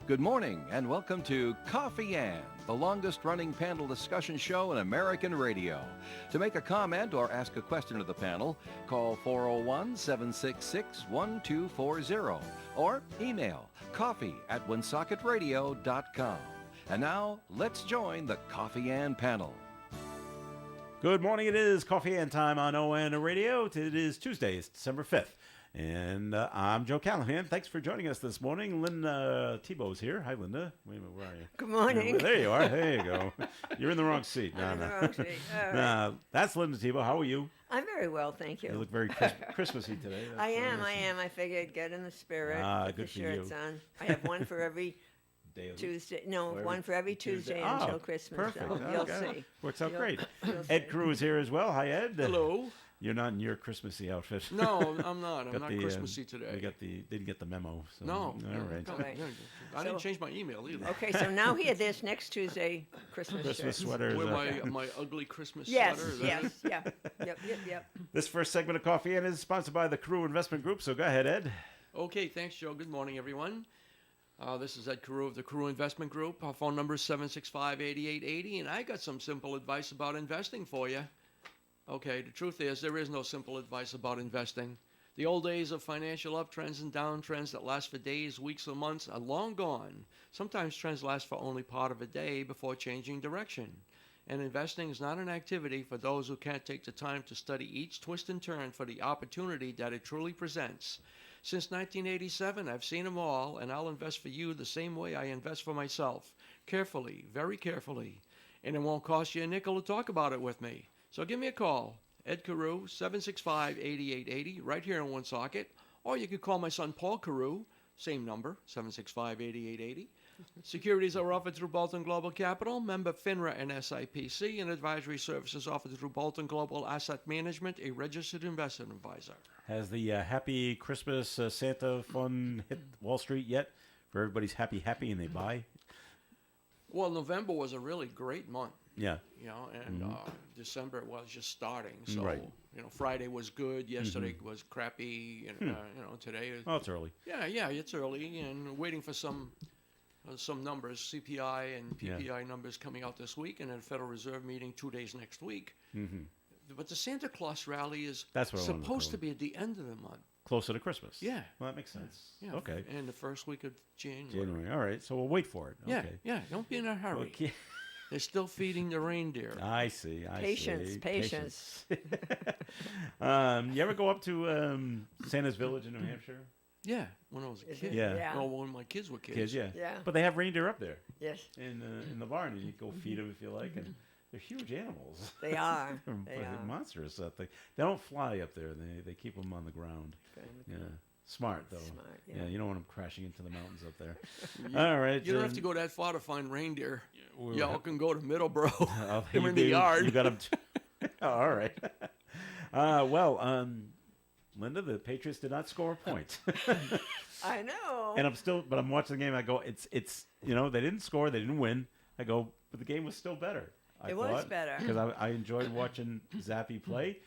Good morning and welcome to Coffee Ann, the longest running panel discussion show in American radio. To make a comment or ask a question of the panel, call 401-766-1240 or email coffee@woonsocket.radio.com. And now, let's join the Coffee Ann panel. Good morning. It is Coffee Ann time on ON Radio. It is Tuesday. It's December 5th. And I'm Joe Callahan. Thanks for joining us this morning. Linda Tebow's here. Hi, Linda. Wait a minute, where are you? Good morning. There you are. There you go. You're in the wrong seat. I'm in the wrong seat. All right. That's Linda Tebow. How are you? I'm very well, thank you. You look very Christmassy today. I am. I figured get in the spirit. Put good the for shirts you. on. I have one for every Day of the- Tuesday. No, Every one for every Tuesday Oh, until Christmas. perfect. So you'll Okay. see. Works out You'll- great. you'll Ed see. Crew is here as well. Hi, Ed. Hello. You're not in your Christmassy outfit. No, I'm not. I'm Got not the, Christmassy today. We got didn't get the memo. So. No. All right. No, Right. I didn't So- change my email either. Okay, so now hear this next Tuesday, Christmas Christmas shirts. sweaters. Wear my ugly Christmas Yes, sweater. is that it? yes, yeah. Yep. This first segment of Coffee Ann is sponsored by the Carew Investment Group. So go ahead, Ed. Okay, thanks, Joe. Good morning, everyone. This is Ed Carew of the Carew Investment Group. Our phone number is 765-8880, and I got some simple advice about investing for you. Okay, the truth is there is no simple advice about investing. The old days of financial uptrends and downtrends that last for days, weeks, or months are long gone. Sometimes trends last for only part of a day before changing direction. And investing is not an activity for those who can't take the time to study each twist and turn for the opportunity that it truly presents. Since 1987, I've seen them all, and I'll invest for you the same way I invest for myself. Carefully, very carefully. And it won't cost you a nickel to talk about it with me. So give me a call, Ed Carew, 765-8880, right here in Woonsocket. Or you could call my son Paul Carew, same number, 765-8880. Securities are offered through Bolton Global Capital, member FINRA and SIPC, and advisory services offered through Bolton Global Asset Management, a registered investment advisor. Has the Happy Christmas Santa fun hit Wall Street yet? For everybody's happy and they buy? Well, November was a really great month. Yeah. You know, and December was just starting. So, Right. you know, Friday was good. Yesterday was crappy. And, you know, today is... Well, it's early. Yeah, it's early. And waiting for some numbers, CPI and PPI numbers coming out this week. And then Federal Reserve meeting 2 days next week. Mm-hmm. But the Santa Claus rally is That's what I wanted to supposed call to be at the end of the month. Closer to Christmas. Yeah. Well, that makes sense. Yeah. Okay. And the first week of January. January. All right. So we'll wait for it. Yeah, Okay. yeah. Don't be in a hurry. Okay. They're still feeding the reindeer. I see. Patience. You ever go up to Santa's Village in New Hampshire? Yeah, when I was a Is kid. it? Yeah. Yeah. Well, when my kids were kids. Kids, yeah. Yeah. But they have reindeer up there Yes, in the barn, and you go feed them if you like, and they're huge animals. they are. They're They are. monstrous. They don't fly up there. They keep them on the ground. Yeah, smart though. Smart, Yeah, yeah. you don't want them crashing into the mountains up there. All right. You don't have to go that far to find reindeer. we- Y'all can go to Middleborough. Oh, They're you in the do. yard. You got them. All right. Linda, the Patriots did not score a point, I know. and I'm watching the game. I go, it's they didn't score, they didn't win. I go, but the game was still better. It was better. because I enjoyed watching Zappy play,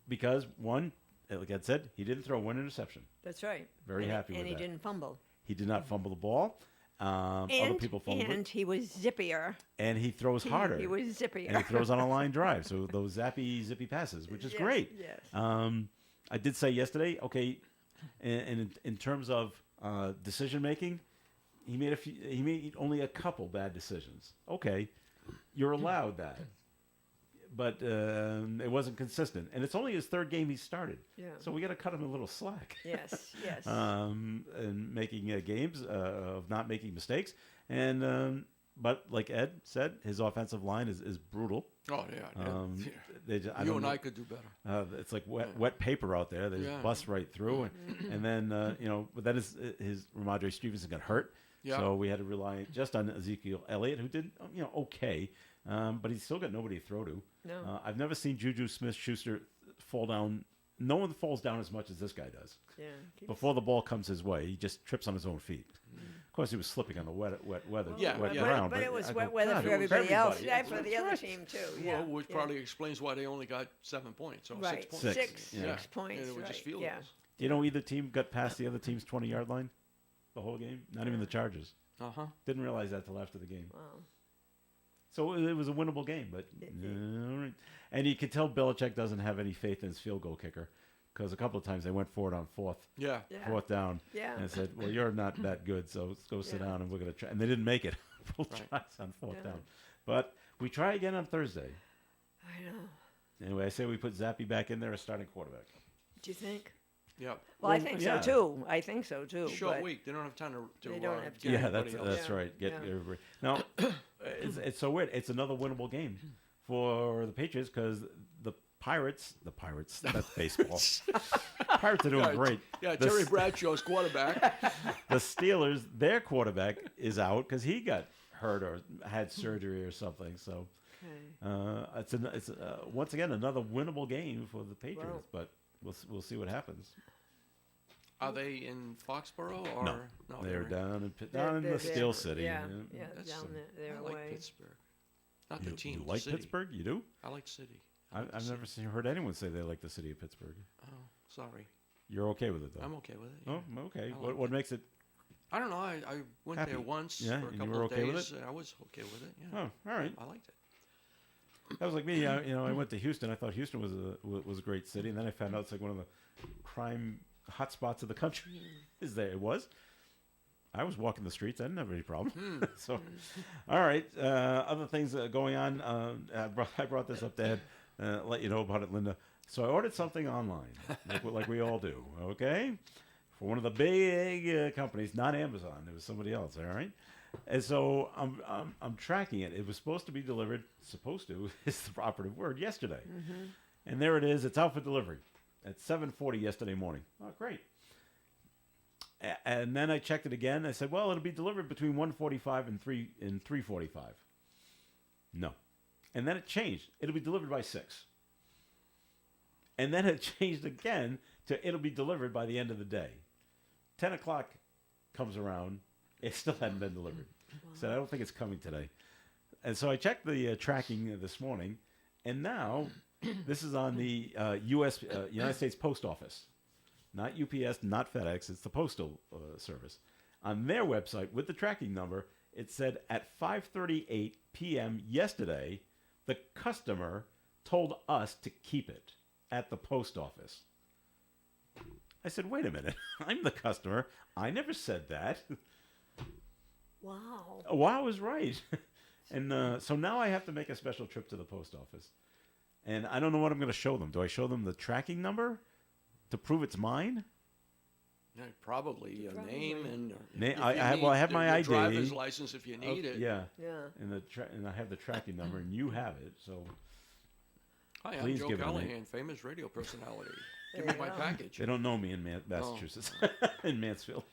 because one, like I said, he didn't throw one interception. That's right. Very And happy and with he that. didn't fumble. He did not fumble the ball. Other And, people fumbled and it, he was zippier. and he throws harder. He was zippier. and he throws on a line drive, so those zippy passes, which is Yes, great. yes. I did say yesterday, okay, and in terms of decision making, he made only a couple bad decisions. Okay, you're allowed that, but it wasn't consistent, and it's only his third game he started. Yeah. So we got to cut him a little slack. Yes. And making games of not making mistakes, and but like Ed said, his offensive line is brutal. Oh, yeah. I You don't and know. I could do better. It's like wet paper out there. They just Yeah. bust right through, and then but then his Ramondre Stevenson got hurt, Yeah. so we had to rely just on Ezekiel Elliott, who did okay, but he's still got nobody to throw to. No. I've never seen Juju Smith-Schuster fall down. No one falls down as much as this guy does. Yeah. Before the ball comes his way, he just trips on his own feet. Of course, he was slipping on the wet weather, Yeah, wet yeah. ground. But it was I go, wet weather God, for it was everybody else. everybody. Yeah, for the That's other right. team too. Yeah. Well, which yeah. probably explains why they only got 7 points or right. 6 points. Six. Six Yeah. points. And it was right. just field yeah. goals. Do you know either team got past the other team's 20-yard line? the whole game. Not even the Chargers. Uh-huh. Didn't realize that till after the game. Wow. So it was a winnable game, but all right. And you could tell Belichick doesn't have any faith in his field goal kicker, because a couple of times they went for it on fourth Yeah. Yeah. down, Yeah. and said, "Well, you're not that good, so let's go sit Yeah. down and we're gonna try." And they didn't make it. Both Right. tries on fourth Yeah. down, but we try again on Thursday. I know. Anyway, I say we put Zappy back in there as starting quarterback. Do you think? Yep. Well, I Well, think yeah. so too. I think so too. Short but week. They don't have time to They don't have get Yeah, anybody else. that's Yeah. right. Get Yeah. everybody. Now, it's so weird. It's another winnable game for the Patriots because the Pirates, that's baseball. Pirates are doing Yeah, great. Yeah, The Terry S- Bradshaw's quarterback. The Steelers, their quarterback is out because he got hurt or had surgery or something. So Okay. it's once again another winnable game for the Patriots, Wow. but we'll see what happens. Are they in Foxborough or No, they're in- down in They're- down in the they're Steel there. City. Yeah. yeah. Yeah. That's Down some- there. Their I like way. Pittsburgh. Not You, the team. you the like city. Pittsburgh? You do? I like city. I like the I've city. never heard anyone say they like the city of Pittsburgh. Oh, sorry. You're okay with it though? I'm okay with it. Yeah. Oh, okay. I What like what makes it? I don't know. I went Happy. there once Yeah, for a and you couple were of okay with days. I was okay with it. Yeah. Oh, all right. I liked it. That was like me. I went to Houston. I thought Houston was a great city, and then I found out it's like one of the crime hotspots of the country. Is there? It was. I was walking the streets. I didn't have any problem. So, all right. Other things going on. I brought this up, Dad. Let you know about it, Linda. So I ordered something online, like we all do. Okay, for one of the big companies, not Amazon. It was somebody else. All right. And so I'm tracking it. It was supposed to be delivered. Supposed to is the operative word. Yesterday, and there it is. It's out for delivery at 7:40 yesterday morning. Oh, great. And then I checked it again. I said, well, it'll be delivered between 1:45 and 3:45. No. And then it changed. It'll be delivered by 6. And then it changed again to it'll be delivered by the end of the day. 10 o'clock comes around. It still hadn't been delivered. Said, I don't think it's coming today. And so I checked the tracking this morning. And now this is on the United States Post Office. Not UPS, not FedEx. It's the Postal Service. On their website, with the tracking number, it said at 5:38 p.m. yesterday, the customer told us to keep it at the post office. I said, wait a minute. I'm the customer. I never said that. Wow. Wow is right. And so now I have to make a special trip to the post office. And I don't know what I'm going to show them. Do I show them the tracking number to prove it's mine? Yeah, probably your Probably. name and Na- if I you have- well, I need have my your ID. driver's license if you need it. Yeah. Yeah. And I have the tracking number, and you have it. So Hi, I'm Please Joe give it to me. Callahan, famous radio personality. Give There me you my go. package. they don't know me in Massachusetts, in Mansfield.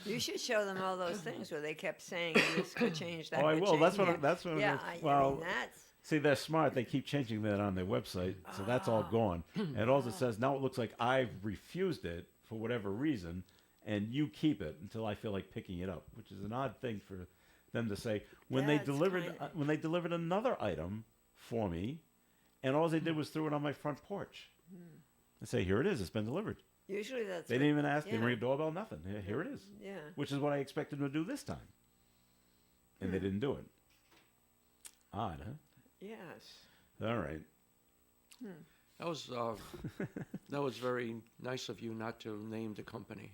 You should show them all those things where they kept saying this could change, that Oh, I could will. change. That's what yeah. I'm- that's what I'm Yeah, gonna- I well, mean, that's See, they're smart. They keep changing that on their website, so that's all gone. And all it says now, it looks like I've refused it for whatever reason, and you keep it until I feel like picking it up, which is an odd thing for them to say when Yeah, it's when they delivered another item for me, and all they did was throw it on my front porch. I say, here it is. It's been delivered. usually that's. They what- didn't even ask. They didn't yeah. ring a doorbell. Nothing. Here it is. Yeah. Which is what I expected them to do this time, and they didn't do it. Odd, huh? Yes. All right. That was very nice of you not to name the company.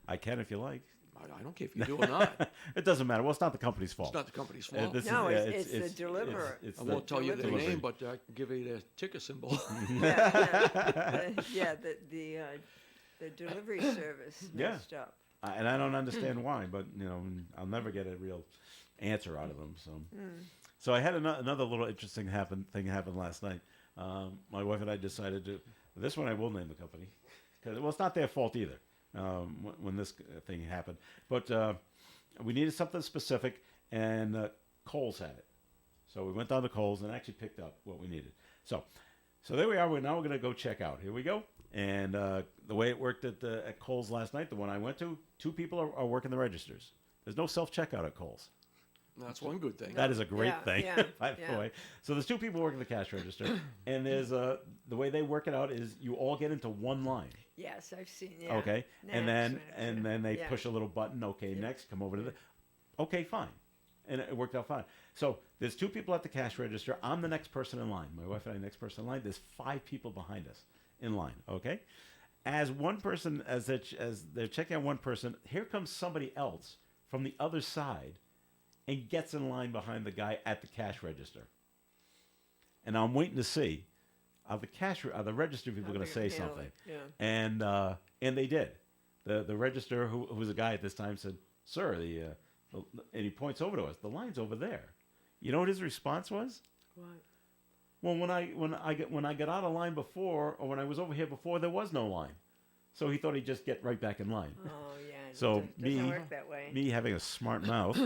I can if you like. I don't care if you do or not. It doesn't matter. Well, it's not the company's fault. It's not the company's Uh, fault. this No, is- it's the deliverer. It's I the won't tell you their delivery. name, but I can give you their ticker symbol. Yeah. The delivery service Yeah. messed up. And I don't understand why, but I'll never get a real answer out of them. So I had another little interesting thing happen last night. My wife and I decided to. This one I will name the company because it's not their fault either. When this thing happened, but we needed something specific, and Kohl's had it. So we went down to Kohl's and actually picked up what we needed. So there we are. Now we're going to go check out. Here we go. And the way it worked at Kohl's last night, the one I went to, 2 people are working the registers. There's no self-checkout at Kohl's. That's one good thing. That is a great Yeah, thing, yeah, by the yeah. way. So there's two people working the cash register, and there's the way they work it out is you all get into one line. Yes, I've seen. Yeah. Okay, and Next, then they yeah. push a little button. Okay, next, come over to the. Okay, fine, and it worked out fine. So there's two people at the cash register. I'm the next person in line. My wife and I, the next person in line. There's 5 people behind us in line. Okay, as one person, as they're checking out one person, here comes somebody else from the other side, and gets in line behind the guy at the cash register. And I'm waiting to see. Are the register people How going to they say handle something? it, yeah. And they did. The register, who was a guy at this time, said, "Sir, and he points over to us. The line's over there." You know what his response was? What? Well, when I got out of line before, or when I was over here before, there was no line. So he thought he'd just get right back in line. Oh yeah. It So doesn't work that way. me having a smart mouth,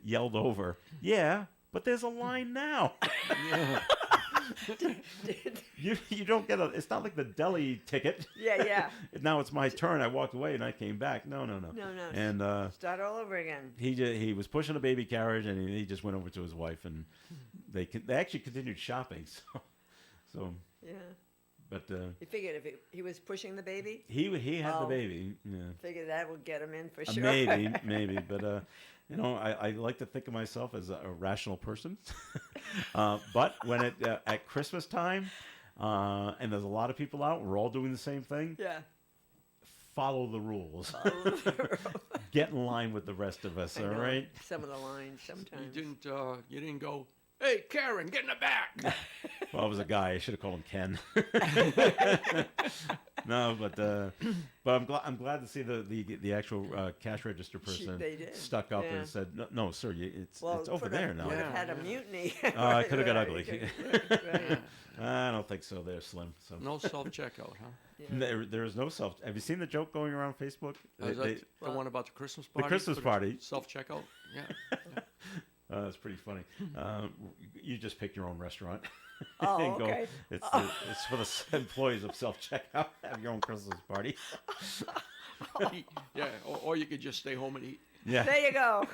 yelled over, "Yeah, but there's a line now." You don't get it's not like the deli ticket. Yeah. Now it's my turn. I walked away and I came back. No. No. And Start all over again. he was pushing a baby carriage and he just went over to his wife and they actually continued shopping. So Yeah. but He figured if he was pushing the baby, he had the Oh. baby. Yeah. figured that would get him in for sure. Maybe, but I like to think of myself as a rational person. But when at Christmas time, and there's a lot of people out, we're all doing the same thing. Yeah. Follow the rules. Get in line with the rest of us. I All know. right. Some of the lines sometimes. You didn't go, "Hey, Karen, get in the back." Well, I was a guy. I should have called him Ken. No, but I'm glad to see the actual cash register person They did, stuck up yeah. and said, "No, sir, it's over could there have, now." Would have Yeah. had a mutiny. It could have got ugly. Right. I don't think so. They're slim. So No self-checkout, huh? Yeah. there is no self. Have you seen the joke going around Facebook? Is They- that the one about the Christmas party? Christmas party. Self-checkout? Yeah. That's pretty funny. You just pick your own restaurant. Oh, and go. okay. It's for the employees of self checkout. Have your own Christmas party. Yeah, or you could just stay home and eat. Yeah. There you go.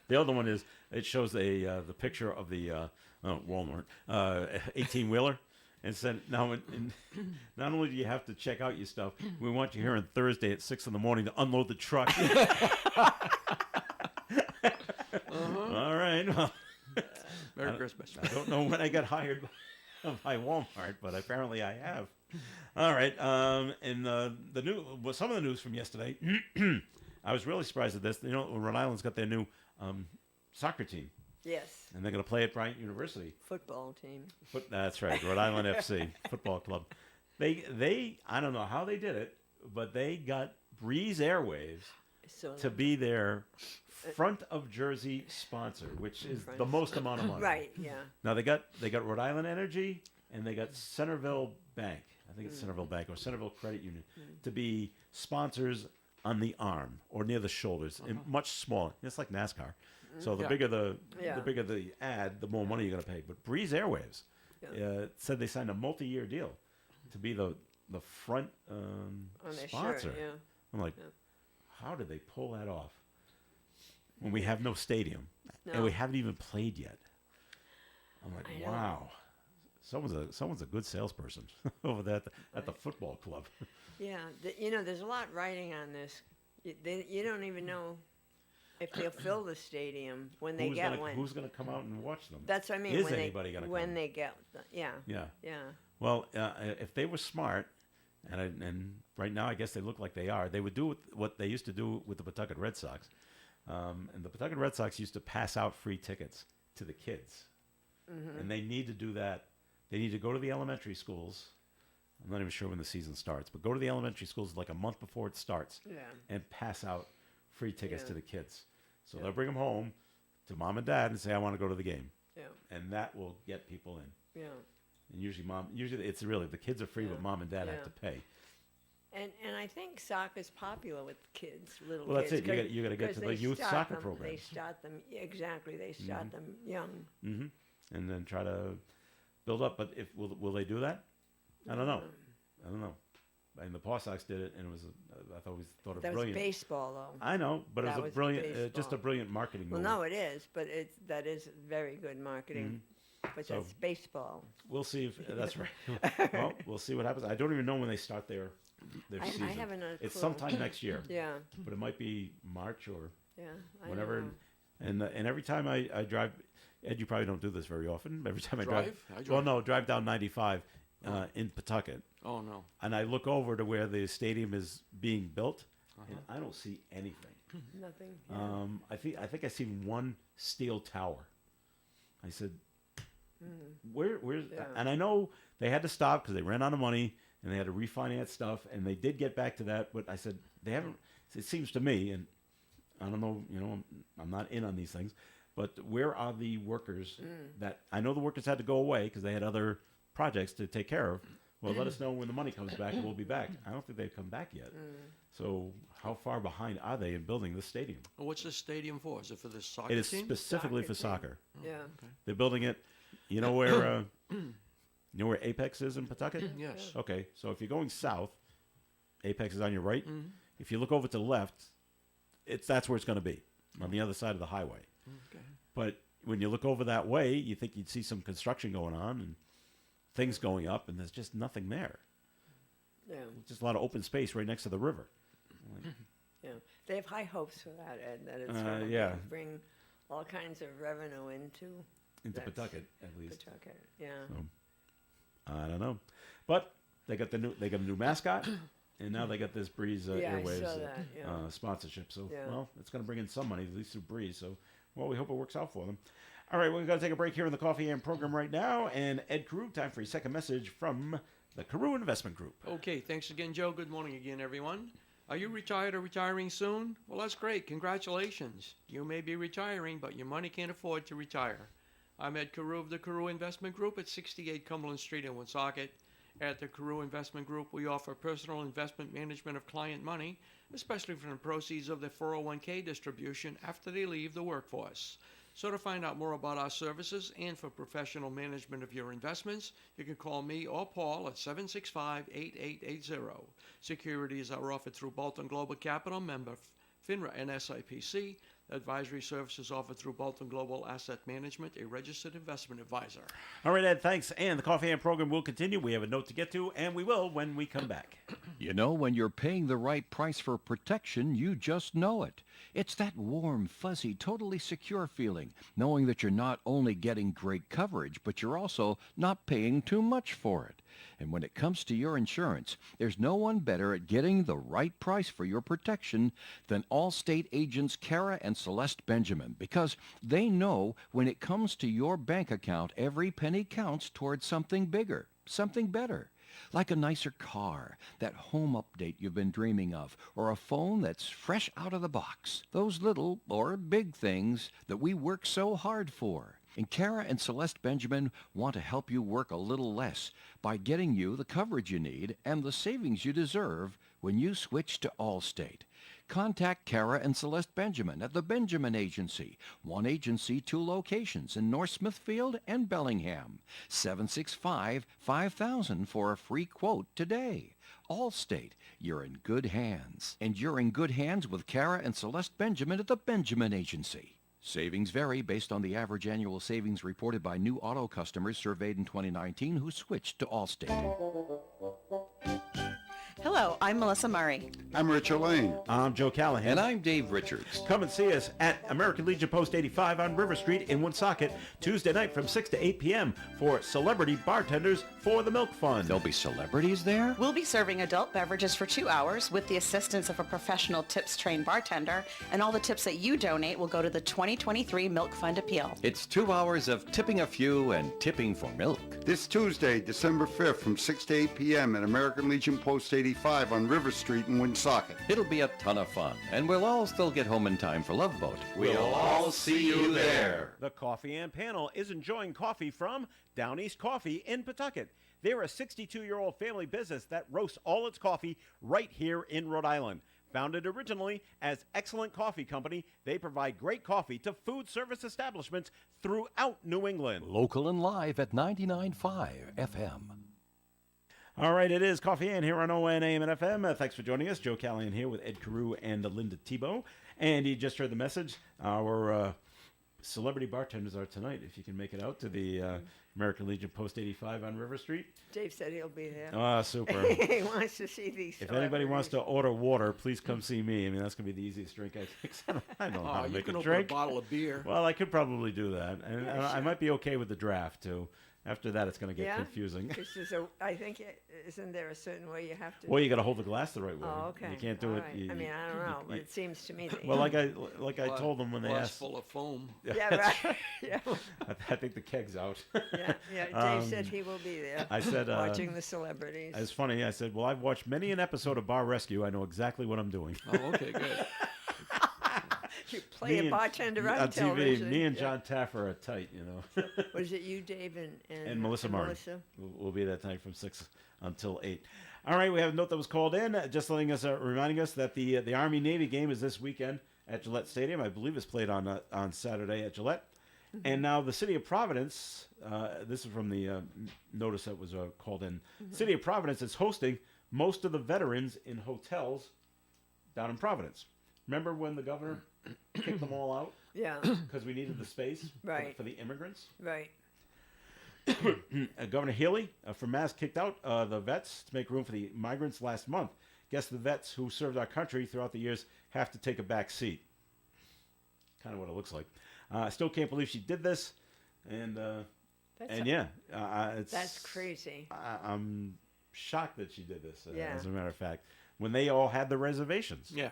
The other one is it shows the picture of the Walmart 18-wheeler. And said, now, not only do you have to check out your stuff, we want you here on Thursday at 6 in the morning to unload the truck. All right. Well, Merry Christmas. I don't know when I got hired by Walmart, but apparently I have. All right. And some of the news from yesterday, I was really surprised at this. Rhode Island's got their new soccer team, Yes. and they're going to play at Bryant University. Football team. That's right, Rhode Island FC football club. They I don't know how they did it, but they got Breeze Airwaves So to be their front of jersey sponsor, which is the most amount of money. right. Yeah. Now they got Rhode Island Energy and they got Centerville Bank. I think it's Centerville Bank or Centerville Credit Union to be sponsors on the arm or near the shoulders, and much smaller. It's like NASCAR. So the Yeah. bigger the Yeah. bigger the ad, the more money you're going to pay. But Breeze Airwaves said they signed a multi-year deal to be the front On their sponsor. shirt. Yeah. I'm like, Yeah. how did they pull that off when we have no stadium and No. we haven't even played yet? I'm like, I know. wow, someone's a good salesperson over there at the football club. Yeah. There's a lot riding on this. You don't even know if they'll fill the stadium when they get one. Who's gonna come out and watch them? That's what I mean. Is when anybody gonna when come? they get yeah. Yeah. Yeah. Well, if they were smart, and right now I guess they look like they are, they would do what they used to do with the Pawtucket Red Sox. And the Pawtucket Red Sox used to pass out free tickets to the kids. And they need to do that. They need to go to the elementary schools. I'm not even sure when the season starts, but go to the elementary schools like a month before it starts Yeah. and pass out free tickets Yeah. to the kids. So they'll bring them home to mom and dad and say, I want to go to the game. Yeah. And that will get people in. Yeah. And usually it's really, the kids are free, but mom and dad have Yeah. to pay. And I think soccer's popular with kids, little Well, that's kids. it. You gotta get to the youth soccer They programs. start them exactly. They start them young. Hmm. And then try to build up. But will they do that? I don't know. and the Paw Sox did it, and it was I always thought it That was brilliant. baseball, though. I know, but it That was a was brilliant, just a baseball. brilliant marketing Well, move. no, it is, but that is very good marketing. But So- that's baseball. We'll see if that's right. Well, we'll see what happens. I don't even know when they start their I season. haven't a It's clue. sometime next year, Yeah, but it might be March or yeah. I whenever. know. And every time I drive, Ed, you probably don't do this very often. Every time I Drive? I well, drive. no, drive down 95 in Pawtucket, Oh, no. and I look over to where the stadium is being built, and I don't see anything. Nothing. Yeah. I think I seen one steel tower. I said, where's Yeah. and I know they had to stop because they ran out of money and they had to refinance stuff, and they did get back to that, but I said they haven't. It seems to me, and I don't know, I'm not in on these things, but where are the workers that I know the workers had to go away because they had other projects to take care of. Well, let us know when the money comes back and we'll be back. I don't think they've come back yet. So how far behind are they in building this stadium? Well, what's this stadium for? Is it for the soccer It is team? specifically for Soccer soccer. Yeah. They're building it. You know where Apex is in Pawtucket? Yes. Okay, so if you're going south, Apex is on your right. If you look over to the left, that's where it's going to be, on the other side of the highway. Okay. But when you look over that way, you think you'd see some construction going on and things going up, and there's just nothing there. Yeah. Just a lot of open space right next to the river. Yeah. They have high hopes for that, Ed. That it's Uh, going yeah. to bring all kinds of revenue into Into That's Pawtucket, at least. Pawtucket. Yeah. I don't know, but they got a new mascot, and now they got this Breeze Yeah, I Airways saw that, yeah. sponsorship. So Yeah. well, it's going to bring in some money, at least through Breeze. So well, we hope it works out for them. All right, we're going to take a break here in the Coffee and program right now, and Ed Carew, time for your second message from the Carew Investment Group. Okay, thanks again, Joe. Good morning again, everyone. Are you retired or retiring soon? Well, that's great. Congratulations. You may be retiring, but your money can't afford to retire. I'm Ed Carew of the Carew Investment Group at 68 Cumberland Street in Woonsocket. At the Carew Investment Group, we offer personal investment management of client money, especially from the proceeds of their 401k distribution after they leave the workforce. So to find out more about our services and for professional management of your investments, you can call me or Paul at 765-8880. Securities are offered through Bolton Global Capital, member FINRA and SIPC. Advisory services offered through Bolton Global Asset Management, a registered investment advisor. All right, Ed, thanks. And the Coffee and program will continue. We have a note to get to, and we will when we come back. You know, when you're paying the right price for protection, you just know it. It's that warm, fuzzy, totally secure feeling, knowing that you're not only getting great coverage, but you're also not paying too much for it. And when it comes to your insurance, there's no one better at getting the right price for your protection than Allstate agents Kara and Celeste Benjamin, because they know when it comes to your bank account, every penny counts towards something bigger, something better. Like a nicer car, that home update you've been dreaming of, or a phone that's fresh out of the box. Those little or big things that we work so hard for. And Kara and Celeste Benjamin want to help you work a little less by getting you the coverage you need and the savings you deserve when you switch to Allstate. Contact Kara and Celeste Benjamin at the Benjamin Agency. One agency, two locations in North Smithfield and Bellingham. 765-5000 for a free quote today. Allstate, you're in good hands. And you're in good hands with Kara and Celeste Benjamin at the Benjamin Agency. Savings vary based on the average annual savings reported by new auto customers surveyed in 2019 who switched to Allstate. Hello, I'm Melissa Murray. I'm Richard Lane. I'm Joe Callahan. And I'm Dave Richards. Come and see us at American Legion Post 85 on River Street in Woonsocket, Tuesday night from 6 to 8 p.m. for Celebrity Bartenders for the Milk Fund. There'll be celebrities there? We'll be serving adult beverages for 2 hours with the assistance of a professional tips-trained bartender, and all the tips that you donate will go to the 2023 Milk Fund Appeal. It's 2 hours of tipping a few and tipping for milk. This Tuesday, December 5th from 6 to 8 p.m. at American Legion Post 85 on River Street in Woonsocket. It'll be a ton of fun, and we'll all still get home in time for Love Boat. We'll all see you there. The Coffee and Panel is enjoying coffee from Down East Coffee in Pawtucket. They're a 62-year-old family business that roasts all its coffee right here in Rhode Island. Founded originally as Excellent Coffee Company, they provide great coffee to food service establishments throughout New England. Local and live at 99.5 FM. All right, it is Coffee In here on ONAM and FM. Thanks for joining us. Joe Callahan here with Ed Carew and Linda Tebow. And you just heard the message. Our celebrity bartenders are tonight, if you can make it out to the American Legion Post 85 on River Street. Dave said he'll be there. Ah, super. He wants to see these. If anybody wants to celebrities. order water, please come see me. I mean, that's going to be the easiest drink I think. I don't know how Oh, to you make can a open drink. a bottle of beer. Well, I could probably do that. And Yeah, I sure. might be okay with the draft, too. After that, it's going to get Yeah? confusing. This is a, I think, isn't there a certain way you have to? Well, you got to hold the glass the right way. Oh, okay. You can't do All it. right. you- I mean, I don't you- know, but you- it seems to me that. well, like I Glass- told them when they glass asked. full of foam. yeah, right. yeah, I think the keg's out. yeah. Dave said he will be there. I said, watching the celebrities. It's funny. I said, well, I've watched many an episode of Bar Rescue. I know exactly what I'm doing. Oh, okay, good. You play a and- bartender on on TV. television. Me and Yeah. John Taffer are tight, you know. Was it you, Dave, And Melissa Martin. Melissa? We'll be that tonight from 6 until 8. All right, we have a note that was called in, just letting us, reminding us that the Army-Navy game is this weekend at Gillette Stadium. I believe it's played on Saturday at Gillette. And now the City of Providence, this is from the notice that was called in. City of Providence is hosting most of the veterans in hotels down in Providence. Remember when the governor kicked them all out Yeah, because we needed the space Right. for the immigrants? right. Governor Healy from Mass kicked out the vets to make room for the migrants last month. Guess the vets who served our country throughout the years have to take a back seat. Kind of what it looks like. I still can't believe she did this, and That's yeah, it's that's crazy. I'm shocked that she did this. Yeah. As a matter of fact, when they all had the reservations, Yeah.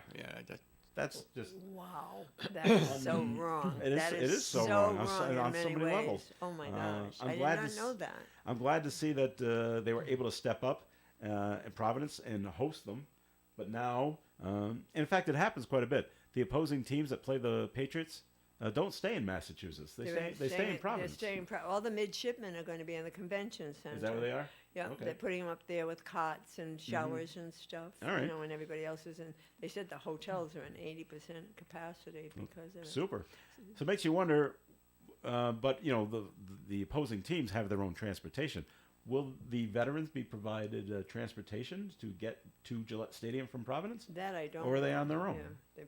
that's just Wow, that is so wrong. It is- That it is is so so wrong on in so many many ways. levels. Oh my gosh, I'm I did glad not to know s- that. I'm glad to see that they were able to step up in Providence and host them. But now, in fact, it happens quite a bit. The opposing teams that play the Patriots don't stay in Massachusetts. They stay in Providence. They're staying. All the midshipmen are going to be in the convention center. Is that where they are? Yeah, Okay. they're putting them up there with cots and showers and stuff. All right. You know, and everybody else is in. They said the hotels are in 80% capacity because of it. Super. So it makes you wonder. But you know, the opposing teams have their own transportation. Will the veterans be provided transportation to get to Gillette Stadium from Providence? That I don't. Or are they know. on their own? Yeah.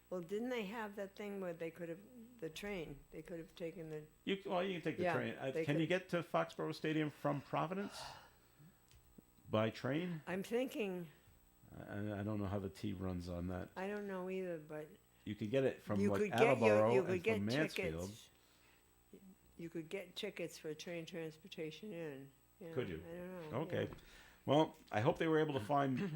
Well, didn't they have that thing where they could have the train? They could have taken the. You can take the Yeah, train. they Can you could- get to Foxborough Stadium from Providence by train? I'm thinking. I don't know how the T runs on that. I don't know either, but You could get it from you like could get Attleboro you and could get from Mansfield. tickets. You could get tickets for train transportation in. Yeah, Could you? I don't know. Okay. yeah. Well, I hope they were able to find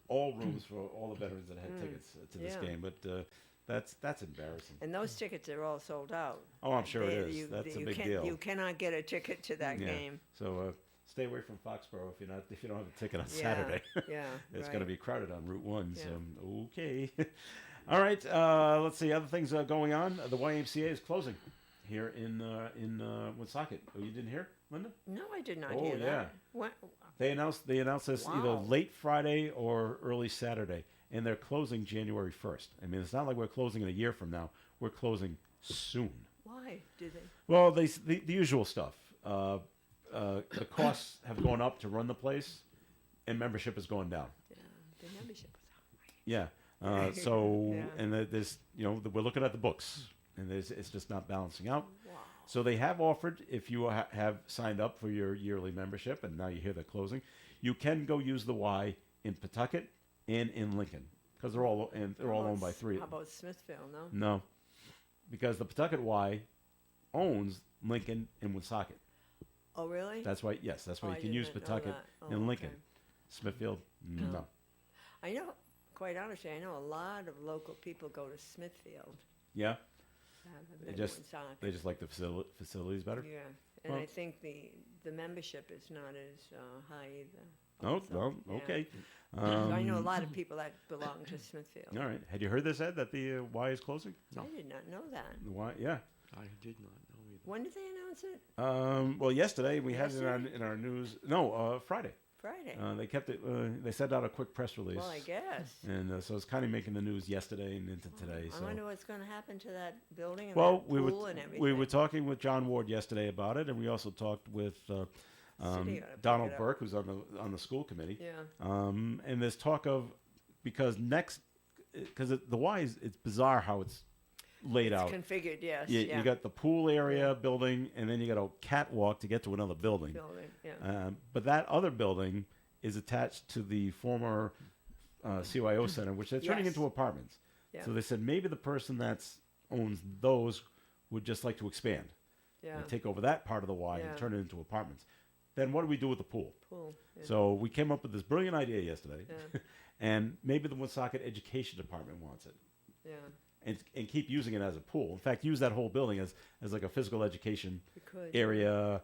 all rooms for all the veterans that had tickets to this yeah. game, but that's embarrassing. And those tickets are all sold out. Oh, I'm sure it They- is. That's a you big can't- deal. You cannot get a ticket to that Yeah. game. So stay away from Foxborough if you don't have a ticket on Yeah, Saturday. yeah, It's right. going to be crowded on Route 1, Yeah. so okay. All right, let's see, other things going on. The YMCA is closing here in Woonsocket. Oh, you didn't hear, Linda? No, I did not Oh, hear yeah. that. What? They announced this either Wow. late Friday or early Saturday, and they're closing January 1st. I mean, it's not like we're closing in a year from now. We're closing soon. Why did they? Well, the usual stuff. The costs have gone up to run the place, and membership is going down. Yeah, the membership was high. Yeah. So, Yeah. and there's, we're looking at the books, and it's just not balancing out. Wow. So they have offered, if you have signed up for your yearly membership, and now you hear they're closing, you can go use the Y in Pawtucket and in Lincoln, because they're all owned by three. How about Smithville? No. No, because the Pawtucket Y owns Lincoln and Woonsocket. Oh, really? That's why. Yes, that's why Oh, you I can did use not know Pawtucket that. Oh, and Lincoln. okay. Smithfield, no. I know. Quite honestly, I know a lot of local people go to Smithfield. Yeah, rather they than just Woonsocket. they just like the facilities better. Yeah, and Well- I think the membership is not as high either. Oh, also. well, Yeah. okay. So I know a Um, lot of people that belong to Smithfield. All right. Had you heard this, Ed, that the Y is closing? I did not know that. The Y, yeah. I did not know either. When did they announce it? Well, yesterday we had it Yesterday? in our news. No, Friday. Friday. They kept it. They sent out a quick press release. Well, I guess. And so it's kind of making the news yesterday and into today. I So. wonder what's going to happen to that building and Well, that we pool were and everything. we were talking with John Ward yesterday about it, and we also talked with City ought to pick Donald it up. Burke, who's on the school committee. Yeah. And there's talk of because the Y is it's bizarre how it's laid out. Configured, yes. You got the pool area building, and then you got a catwalk to get to another building. building. Yeah. But that other building is attached to the former CYO center, which they're turning Yes. into apartments. Yeah. So they said maybe the person that owns those would just like to expand Yeah. and take over that part of the Y Yeah. and turn it into apartments. Then what do we do with the pool? Pool. Yeah. So we came up with this brilliant idea yesterday, Yeah. and maybe the Woonsocket Education Department wants it. Yeah. And keep using it as a pool. In fact, use that whole building as like a physical education We could. area,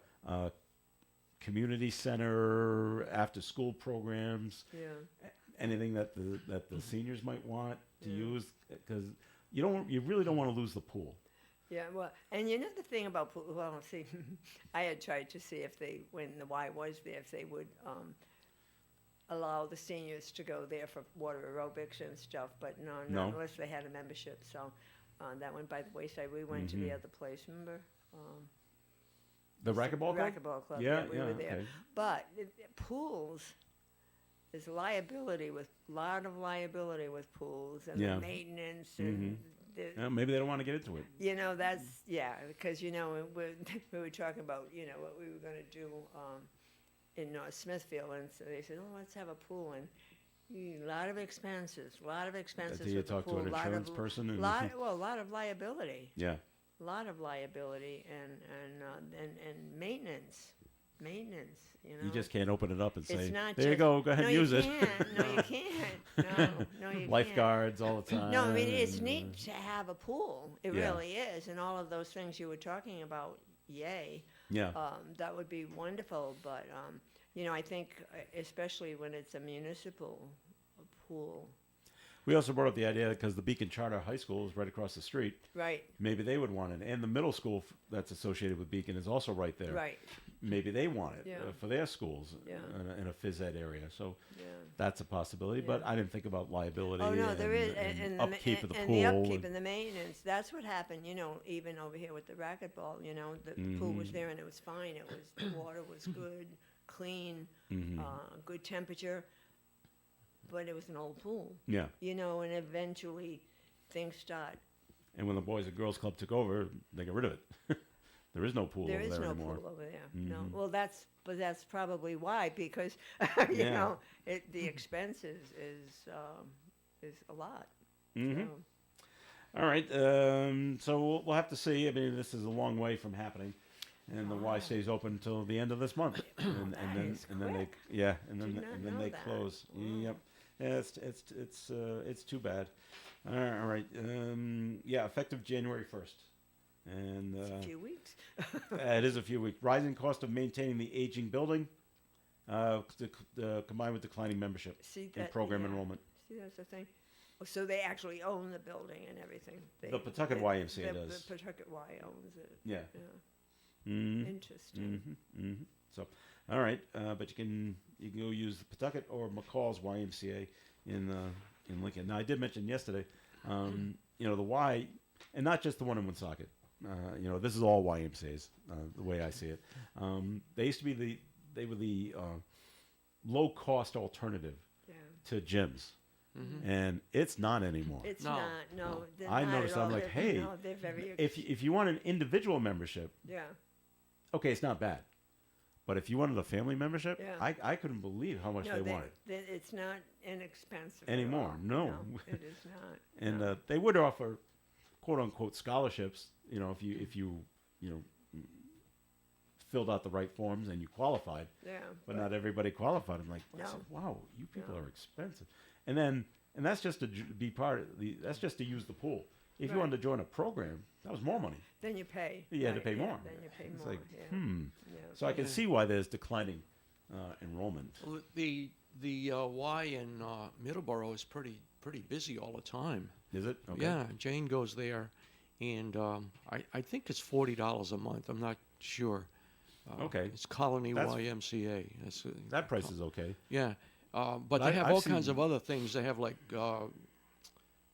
community center, after school programs, Yeah. anything that the seniors might want to use, because you really don't want to lose the pool. Yeah, well, and you know the thing about pool, well, see, I had tried to see if they, when the Y was there, if they would allow the seniors to go there for water aerobics and stuff, but no, No. not unless they had a membership. So that went by the wayside. We went to the other place, remember? The racquetball club? Racquetball club. Yeah, we were there. okay. But pools, there's liability with lot of liability with pools and Yeah. the maintenance and the, Yeah, maybe they don't want to get into it. you know, that's, yeah, because, you know, we were talking about, you know, what we were going to do in North Smithfield, and so they said, oh, let's have a pool, and a lot of expenses Until you with the talk to pool, an lot insurance of, person and- a lot of liability, Yeah. a lot of liability, and maintenance, you know. You just can't open it up and say, It's not there you just- go ahead no, and use you it. Can't. No, you can't. No, you can't. Lifeguards all the time. No, I mean, it's and, neat to have a pool. It Yeah. really is. And all of those things you were talking about, yay. Yeah. That would be wonderful. But, you know, I think especially when it's a municipal pool. We also brought up the idea because the Beacon Charter High School is right across the street. Right, Maybe they would want it. And the middle school that's associated with Beacon is also right there. right, Maybe they want it Yeah. for their schools Yeah. in a phys ed area. So yeah. that's a possibility. But I didn't think about liability Oh, no, there is. and the ma- upkeep of the and pool. the upkeep and the maintenance. That's what happened, you know, even over here with the racquetball, you know, the pool was there and it was fine. It was, the water was good, clean, good temperature, but it was an old pool. Yeah. You know, and eventually things start. And when the Boys and Girls Club took over, they got rid of it. There is no pool There over is there no anymore. pool over there. No. Well, that's probably why, because you Yeah. know the expense is a lot. Mhm. So, All right. So we'll have to see. I mean, this is a long way from happening, and the Y stays open until the end of this month, and That then is and then they quick. and then Did not and then know they that. close. Wow. Yep. Yeah, it's too bad. All right. Yeah, effective January 1st, and a few weeks. it is a few weeks. Rising cost of maintaining the aging building, combined with declining membership See and that program yeah. enrollment. See, that's the thing. Oh, so they actually own the building and everything. The Pawtucket YMCA does. The Pawtucket Y owns it. Yeah. Yeah. Mm-hmm. Interesting. So, all right, but you can go use the Pawtucket or McCall's YMCA in Lincoln. Now, I did mention yesterday, you know, the Y, and not just the one in Woonsocket. You know, this is all YMCA's the way I see it. They used to be they were the low cost alternative Yeah. to gyms, and it's not anymore. It's No. not. No. they're I not noticed, at I'm all. like, They're- hey, no, they're very. if you want an individual membership, yeah. okay, it's not bad. But if you wanted a family membership, Yeah. I couldn't believe how much No, they wanted. it's not inexpensive at Anymore, all. no. it is not. And no. they would offer quote unquote scholarships, you know, if you filled out the right forms and you qualified, Yeah. but not everybody qualified. I'm like, I No. said, wow, you people No. are expensive. And that's just to be part of that's just to use the pool. If you Right. wanted to join a program, that was more money. Then you pay. You had to right, pay yeah, more. Then you pay It's more. like, yeah. So I can see why there's declining enrollment. Well, the Y in Middleborough is pretty busy all the time. Is it? Okay. Yeah, Jane goes there, and I think it's $40 a month. I'm not sure. Okay. It's Colony That's- YMCA. That's, That price is okay. yeah, but they I- have I've all kinds seen- of other things. They have like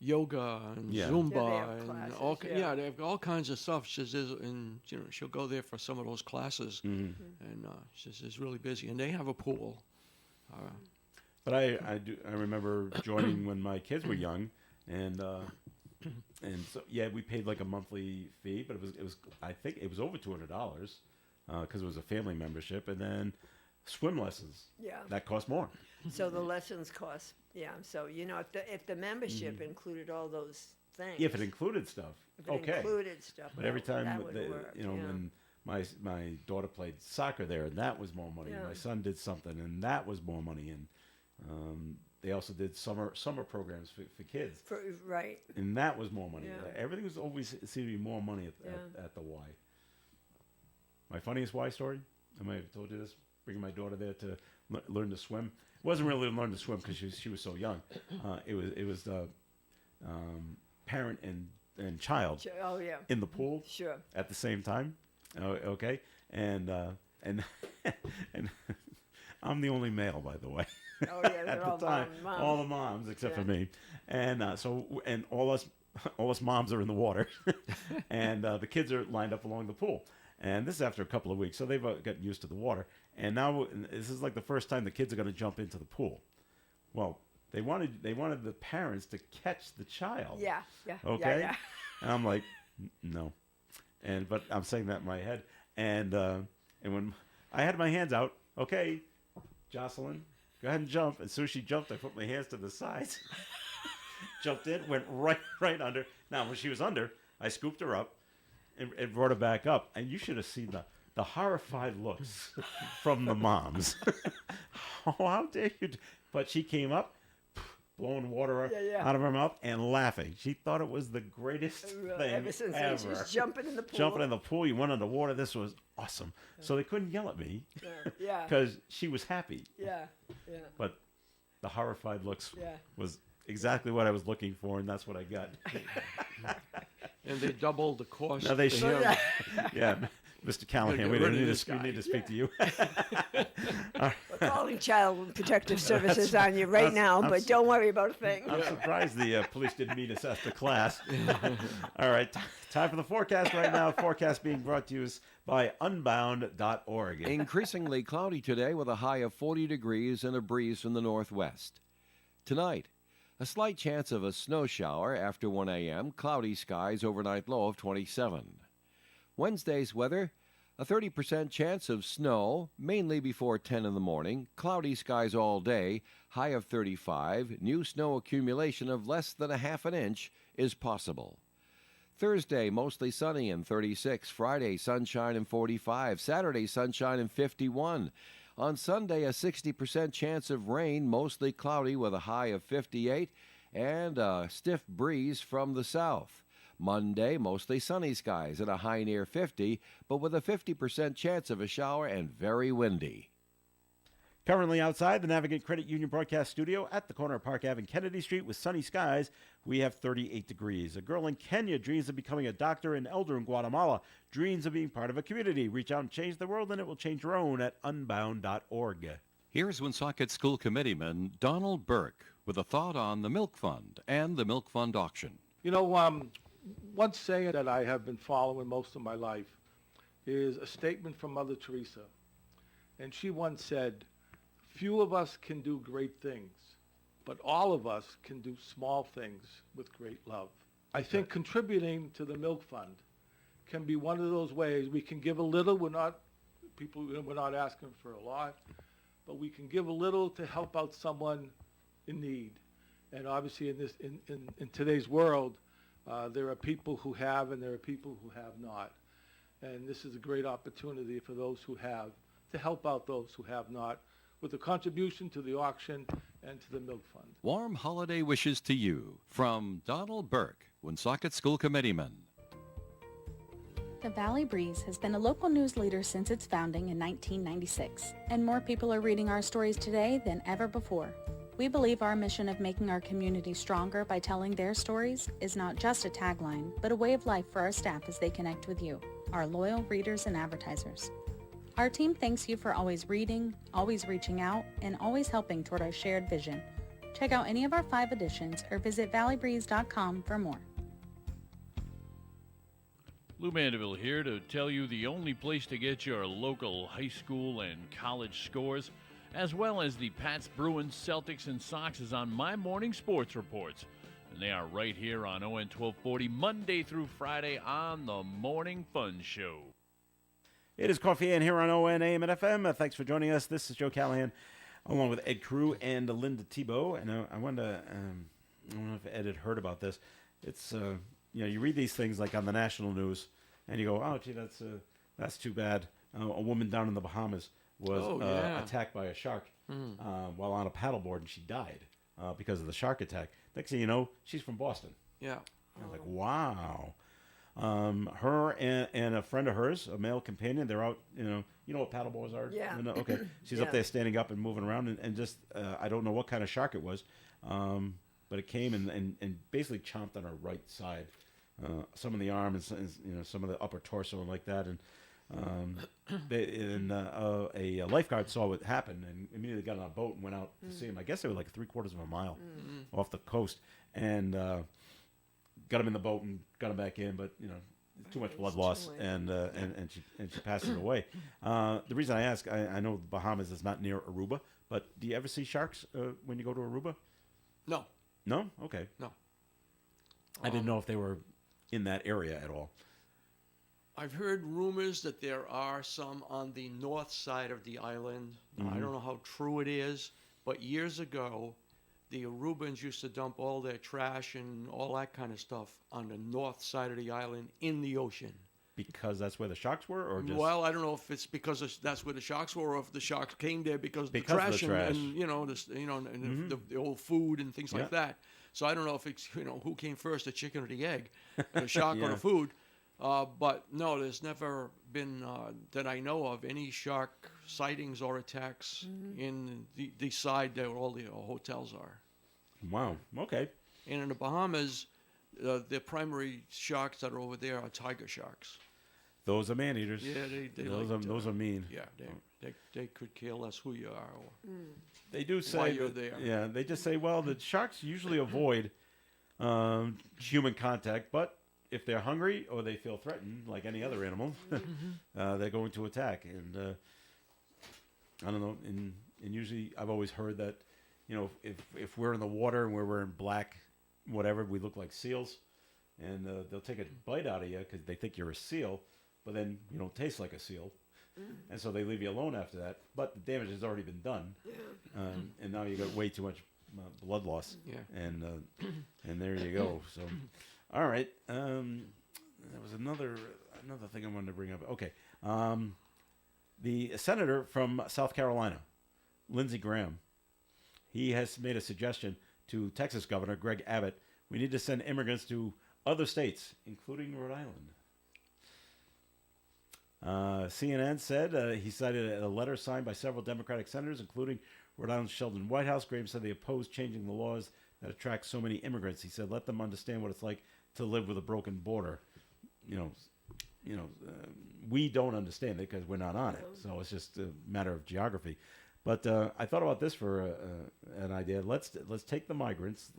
yoga and Yeah. Zumba Yeah, they have and classes, all yeah. they have all kinds of stuff. She says, and she'll go there for some of those classes, and she says it's really busy, and they have a pool. But I remember joining when my kids were young, and so yeah, we paid like a monthly fee, but it was I think it was over $200 because it was a family membership, and then swim lessons Yeah. that cost more. So the lessons cost, yeah, so, if the membership included all those things. Yeah, if it included stuff, if it okay. included stuff. But every that time would work, yeah. when my daughter played soccer there, and that was more money. Yeah. My son did something, and that was more money. And they also did summer programs for kids, Right, and that was more money. Yeah. Everything was always seemed to be more money at the Y. My funniest Y story. I might have told you this. Bringing my daughter there to learn to swim. It wasn't really learn to swim because she was so young. It was the parent and child oh, yeah, in the pool sure. at the same time. Okay, and and I'm the only male, by the way. Oh, yeah, At they're all the time, moms. all the moms except for Yeah. me, and and all us moms are in the water, and the kids are lined up along the pool. And this is after a couple of weeks, so they've gotten used to the water. And now this is like the first time the kids are going to jump into the pool. Well, they wanted the parents to catch the child. Yeah, yeah, Okay. yeah. And I'm like, no. But I'm saying that in my head. And when I had my hands out, okay, Jocelyn, go ahead and jump. As soon as she jumped, I put my hands to the sides, jumped in, went right under. Now, when she was under, I scooped her up and brought her back up. And you should have seen the horrified looks from the moms. How dare you? But she came up, blowing water Yeah. out of her mouth and laughing. She thought it was the greatest Really, thing ever since then, ever. she's jumping in the pool. Jumping in the pool, you went underwater. This was awesome. So they couldn't yell at me Yeah, because she was happy. yeah, yeah, But the horrified looks yeah. was exactly what I was looking for, and that's what I got. And they doubled the cost. Now they to should. him. Yeah, Mr. Callahan, get we rid of need this to, we guy. need to speak to you. We're calling Child Protective Services on you right now, but don't worry about a thing. I'm surprised the police didn't meet us after class. All right, time for the forecast right now. Forecast being brought to you by Unbound.org. Increasingly cloudy today with a high of 40 degrees and a breeze from the northwest. Tonight, a slight chance of a snow shower after 1 a.m., cloudy skies, overnight low of 27. Wednesday's weather, a 30% chance of snow, mainly before 10 in the morning, cloudy skies all day, high of 35, new snow accumulation of less than a half an inch is possible. Thursday, mostly sunny and 36. Friday, sunshine and 45. Saturday, sunshine and 51. On Sunday, a 60% chance of rain, mostly cloudy with a high of 58 and a stiff breeze from the south. Monday, mostly sunny skies and a high near 50, but with a 50% chance of a shower and very windy. Currently outside the Navigate Credit Union broadcast studio at the corner of Park Ave and Kennedy Street with sunny skies, we have 38 degrees. A girl in Kenya dreams of becoming a doctor, an elder in Guatemala dreams of being part of a community. Reach out and change the world, and it will change your own at unbound.org. Here's Woonsocket School Committeeman Donald Burke with a thought on the Milk Fund and the Milk Fund auction. You know, one saying that I have been following most of my life is a statement from Mother Teresa. And she once said, "Few of us can do great things, but all of us can do small things with great love." I think contributing to the Milk Fund can be one of those ways we can give a little. We're not asking for a lot, but we can give a little to help out someone in need. And obviously in today's world, there are people who have and there are people who have not. And this is a great opportunity for those who have to help out those who have not with a contribution to the auction and to the Milk Fund. Warm holiday wishes to you from Donald Burke, Woonsocket School Committeeman. The Valley Breeze has been a local news leader since its founding in 1996, and more people are reading our stories today than ever before. We believe our mission of making our community stronger by telling their stories is not just a tagline, but a way of life for our staff as they connect with you, our loyal readers and advertisers. Our team thanks you for always reading, always reaching out, and always helping toward our shared vision. Check out any of our 5 editions or visit valleybreeze.com for more. Lou Mandeville here to tell you the only place to get your local high school and college scores, as well as the Pats, Bruins, Celtics, and Sox is on My Morning Sports Reports. And they are right here on ON 1240, Monday through Friday on the Morning Fun Show. It is Coffee and here on ON AM and FM. Thanks for joining us. This is Joe Callahan, along with Ed Carew and Linda Tebow. And I wanted to, I don't know if Ed had heard about this. It's, you read these things like on the national news, and you go, oh, gee, that's too bad. A woman down in the Bahamas was attacked by a shark while on a paddleboard, and she died because of the shark attack. Next thing you know, she's from Boston. Yeah. I was like, wow. Her and a friend of hers, a male companion, they're out, you know what paddleboards are? Yeah. Okay. She's up there standing up and moving around, and just, I don't know what kind of shark it was, but it came and basically chomped on her right side, some of the arm and some of the upper torso and like that. And a lifeguard saw what happened and immediately got on a boat and went out to see him. I guess they were like 3/4 of a mile off the coast, and got him in the boat and got him back in. But too much blood loss, and she passed it away. The reason I ask, I know the Bahamas is not near Aruba, but do you ever see sharks when you go to Aruba? No. No? Okay. No. I didn't know if they were in that area at all. I've heard rumors that there are some on the north side of the island. I don't know how true it is, but years ago, the Arubans used to dump all their trash and all that kind of stuff on the north side of the island in the ocean. Because that's where the sharks were, or just Well, I don't know if it's because that's where the sharks were, or if the sharks came there because of the Because of trash, the trash. and the old food and things Yeah. like that. So I don't know if it's who came first, the chicken or the egg, the shark or Yeah. the food. But no, there's never been that I know of any shark sightings or attacks in the side where all the hotels are. Wow. Okay. And in the Bahamas, the primary sharks that are over there are tiger sharks. Those are man eaters. Yeah, they those are mean. Yeah, they could care less who you are. Or, They do say Why you're that- there. Yeah, they just say, well, the sharks usually avoid human contact, but if they're hungry or they feel threatened, like any other animal, they're going to attack. And I don't know. And usually, I've always heard that, if we're in the water and we're wearing black, whatever, we look like seals, and they'll take a bite out of you because they think you're a seal, but then you don't taste like a seal. And so they leave you alone after that. But the damage has already been done, and now you got way too much blood loss. Yeah. And there you go. So, all right. There was another thing I wanted to bring up. Okay, the senator from South Carolina, Lindsey Graham, he has made a suggestion to Texas Governor Greg Abbott. We need to send immigrants to other states, including Rhode Island. CNN said he cited a letter signed by several Democratic senators, including Rhode Island's Sheldon Whitehouse. Graham said they oppose changing the laws that attract so many immigrants. He said, let them understand what it's like to live with a broken border. We don't understand it because we're not on it. So it's just a matter of geography. But I thought about this for an idea. Let's take the migrants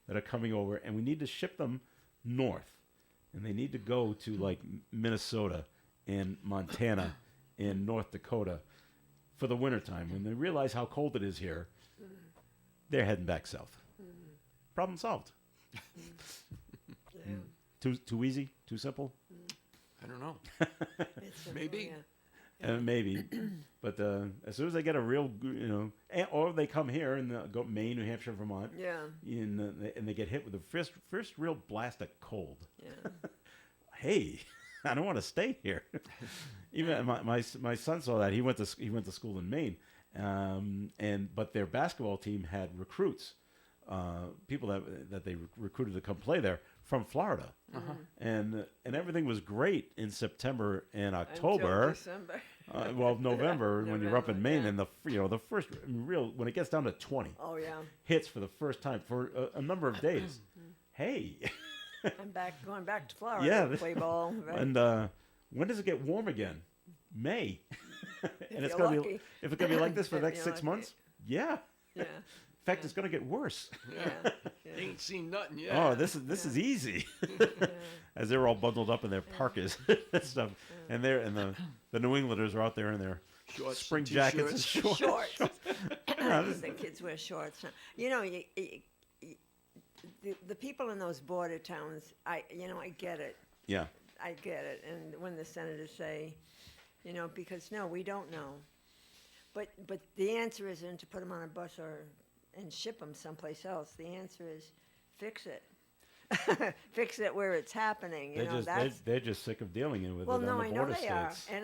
that are coming over, and we need to ship them north. And they need to go to like Minnesota and Montana and North Dakota for the wintertime. When they realize how cold it is here, they're heading back south. Problem solved. Too easy? Too simple? I don't know. It's simple, Maybe. yeah. Maybe. But as soon as they get a real, or they come here and go Maine, New Hampshire, Vermont, Yeah. and they get hit with the first real blast of cold. Yeah. Hey, I don't want to stay here. Even my son saw that. He went to school in Maine, but their basketball team had recruits, people that they recruited to come play there from Florida, and everything was great in September and October. Until December. November when you're up in November, Maine, yeah. and the first real when it gets down to 20 Oh, yeah. hits for the first time for a number of days. Hey. I'm going back to Florida Yeah, to play ball. Right? And when does it get warm again? May. And it's you're gonna be lucky. if it's gonna be like this for the If next you're 6 lucky. months. Yeah. Yeah. fact, it's going to get worse. Yeah. Ain't seen nothing yet. Oh, this is easy. As they're all bundled up in their parkas and stuff, and the New Englanders are out there in their Shorts spring and jackets and t-shirts. shorts. Shorts. The kids wear shorts. You know, the people in those border towns, I get it. Yeah, I get it. And when the senators say, because no, we don't know. But the answer isn't to put them on a bus and ship them someplace else. The answer is fix it. Fix it where it's happening. they're just sick of dealing with Well, it no, on the I know border they states. are,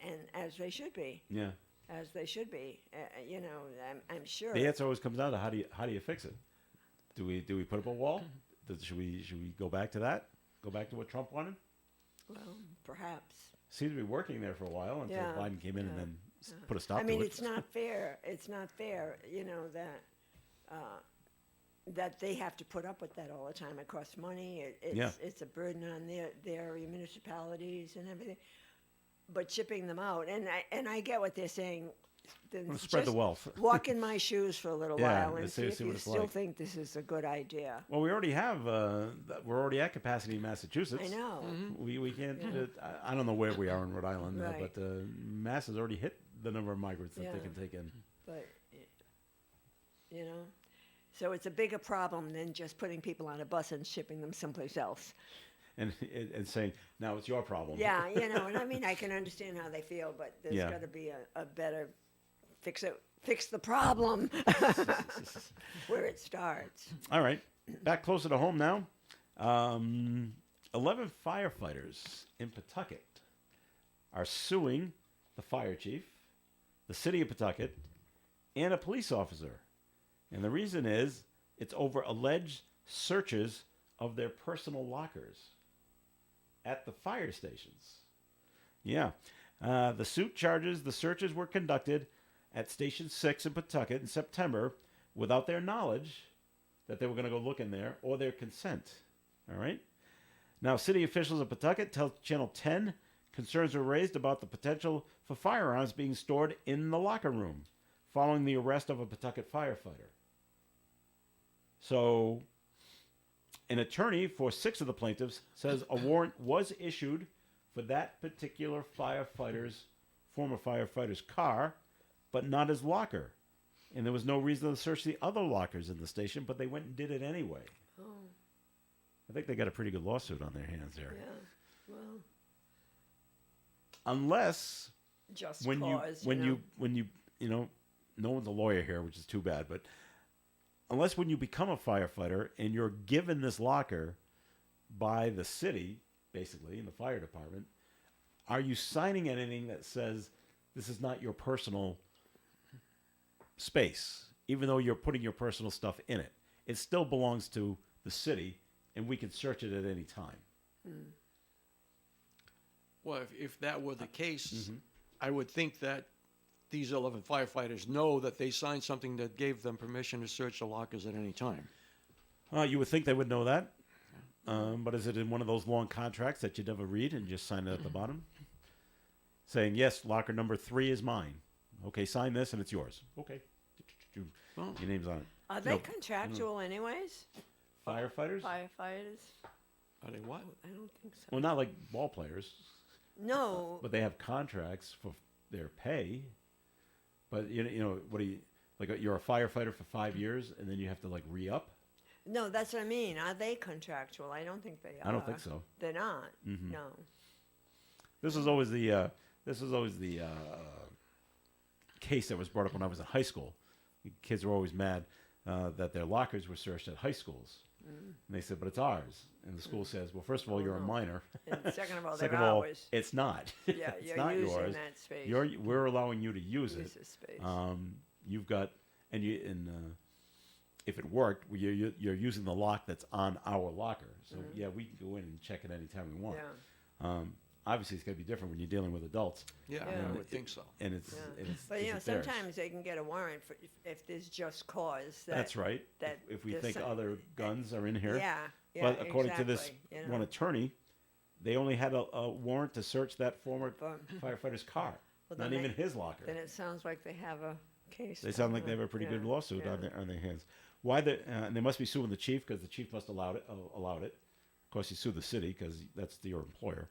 and as they should be, Yeah, as they should be. I'm sure. the answer always comes down to how do you fix it? Do we put up a wall? Should we go back to that? Go back to what Trump wanted? Well, perhaps. Seems to be working there for a while until Yeah, Biden came in and yeah, then put a stop I mean, to it. it's not fair. It's not fair, that they have to put up with that all the time. It costs money. It's a burden on their municipalities and everything. But shipping them out, and I get what they're saying. Then Wanna spread the just wealth. Walk in my shoes for a little Yeah, while and let's see if see what you it's still like. think this is a good idea. Well, we already have. We're already at capacity in Massachusetts. I know. We can't. I don't know where we are in Rhode Island, Right. but Mass has already hit the number of migrants that they Yeah. can take in. But, so it's a bigger problem than just putting people on a bus and shipping them someplace else. And saying, now it's your problem. Yeah, and I mean, I can understand how they feel, but there's Yeah. got to be a better fix the problem where it starts. All right. Back closer to home now. 11 firefighters in Pawtucket are suing the fire chief, the city of Pawtucket, and a police officer. And the reason is it's over alleged searches of their personal lockers at the fire stations. Yeah. The suit charges the searches were conducted at Station 6 in Pawtucket in September without their knowledge that they were going to go look in there or their consent. All right? Now, city officials of Pawtucket tell Channel 10 concerns were raised about the potential for firearms being stored in the locker room following the arrest of a Pawtucket firefighter. So, an attorney for 6 of the plaintiffs says a warrant was issued for that particular former firefighter's car, but not his locker. And there was no reason to search the other lockers in the station, but they went and did it anyway. Oh, I think they got a pretty good lawsuit on their hands there. yeah. Well, Unless just when cause, you no one's a lawyer here, which is too bad, but unless when you become a firefighter and you're given this locker by the city, basically in the fire department, are you signing anything that says this is not your personal space, even though you're putting your personal stuff in it? It still belongs to the city, and we can search it at any time. Well, if that were the case, I would think that these 11 firefighters know that they signed something that gave them permission to search the lockers at any time. You would think they would know that. But is it in one of those long contracts that you never read and just sign it at the bottom? Saying, yes, locker number 3 is mine. Okay, sign this and it's yours. Okay. Oh. Your name's on it. Are they contractual anyways? Firefighters? Firefighters? Are they what? I don't think so. Well, not like ball players, No, but they have contracts for their pay. But, what do you, like, you're a firefighter for 5 years and then you have to, like, re-up? no, that's what I mean. Are they contractual? I don't think they are. I don't think so. They're not. No. This was always the case that was brought up when I was in high school. Kids were always mad that their lockers were searched at high schools, and they said, "But it's ours." And the school says, "Well, first of all, you're a minor. And second of all, Second they're of all, ours. it's not. Yeah, it's you're not using yours. that space. We're allowing you to use Use it. the space. You've got if it worked, you're using the lock that's on our locker. So yeah, we can go in and check it anytime we want. Yeah. Obviously, it's going to be different when you're dealing with adults, Yeah, Yeah. I would think so. and it's, Yeah. and it's But is it theirs? sometimes they can get a warrant for if there's just cause. That's right. that If we there's think some- other guns are in here. Yeah. Yeah. But according to this exactly, you know. one attorney, they only had a warrant to search that former But- firefighter's car, Well, not then even his locker. Then it sounds like they have a case. They sound like they have a uh, pretty yeah, good lawsuit yeah. on their hands. Why and they must be suing the chief because the chief must allowed it. Of course, he sued the city because that's your employer.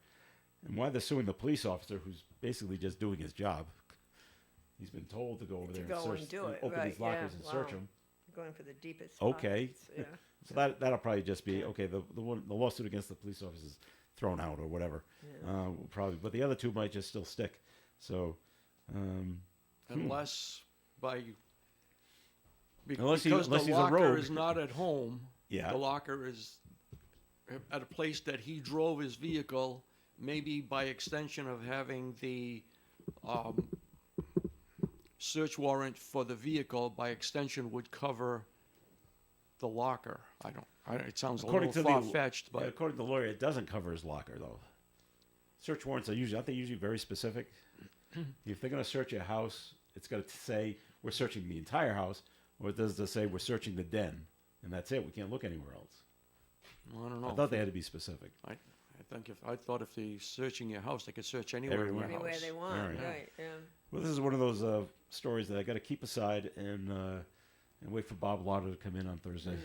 And why they're suing the police officer who's basically just doing his job. He's been told to go over there go and search, and do it, open right, these lockers yeah, and search wow. them. Going for the deepest Okay. pockets, yeah. So that'll probably just be okay. The lawsuit against the police officer is thrown out or whatever. Probably, but the other two might just still stick. So, Unless Unless because he's the a locker rogue. is not at home. Yeah. The locker is at a place that he drove his vehicle. Maybe by extension of having the search warrant for the vehicle, by extension would cover the locker. It sounds a little far-fetched, but according to the lawyer, it doesn't cover his locker though. Search warrants aren't they usually very specific? If they're going to search your house, it's got to say we're searching the entire house, or does it say we're searching the den, and that's it? We can't look anywhere else. I don't know. I thought they had to be specific. I thought if they're searching your house, they could search anywhere in your Anywhere house. they want, All right. right, yeah. Well, this is one of those stories that I got to keep aside and wait for Bob Lauder to come in on Thursday,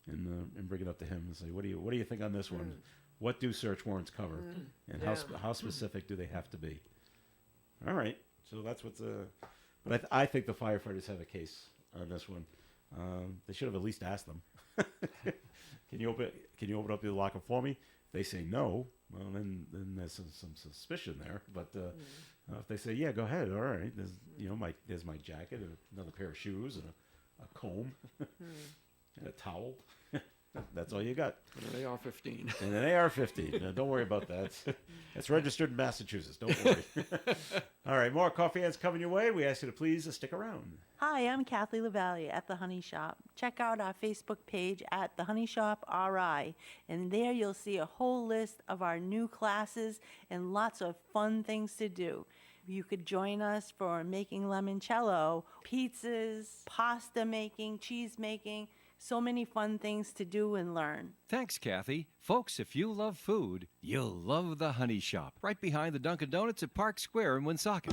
and bring it up to him and say, what do you think on this one? What do search warrants cover, and how specific do they have to be? All right, so that's what's but I think the firefighters have a case on this one. They should have at least asked them. Can you open up the locker for me? If they say no, well then there's some suspicion there. But if they say yeah, go ahead. All right, there's my jacket, another pair of shoes, and a comb, and a towel. That's all you got. And an AR-15. And an AR-15. No, don't worry about that. It's registered in Massachusetts. Don't worry. All right, more coffee ads coming your way. We ask you to please stick around. Hi, I'm Kathleen LaValle at The Honey Shop. Check out our Facebook page at The Honey Shop RI, and there you'll see a whole list of our new classes and lots of fun things to do. You could join us for making limoncello, pizzas, pasta making, cheese making, so many fun things to do and learn. Thanks, Kathy. Folks, if you love food, you'll love the Honey Shop, right behind the Dunkin' Donuts at Park Square in Woonsocket.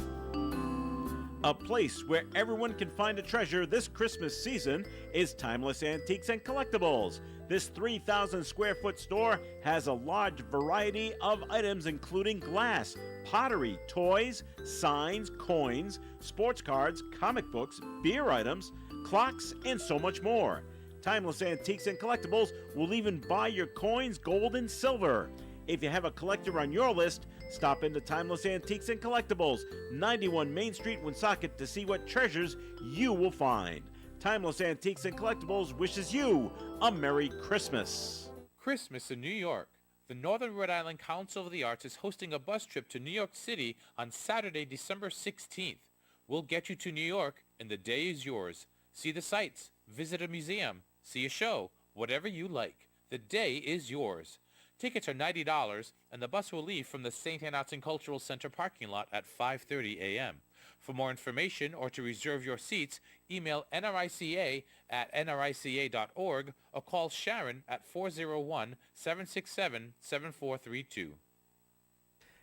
A place where everyone can find a treasure this Christmas season is Timeless Antiques and Collectibles. This 3,000 square foot store has a large variety of items including glass, pottery, toys, signs, coins, sports cards, comic books, beer items, clocks, and so much more. Timeless Antiques and Collectibles will even buy your coins, gold, and silver. If you have a collector on your list, stop into Timeless Antiques and Collectibles, 91 Main Street, Woonsocket, to see what treasures you will find. Timeless Antiques and Collectibles wishes you a Merry Christmas. Christmas in New York. The Northern Rhode Island Council of the Arts is hosting a bus trip to New York City on Saturday, December 16th. We'll get you to New York, and the day is yours. See the sights, visit a museum, see a show, whatever you like. The day is yours. Tickets are $90, and the bus will leave from the St. Anne Arts and Cultural Center parking lot at 5:30 a.m. For more information or to reserve your seats, email nrica@nrica.org or call Sharon at 401-767-7432.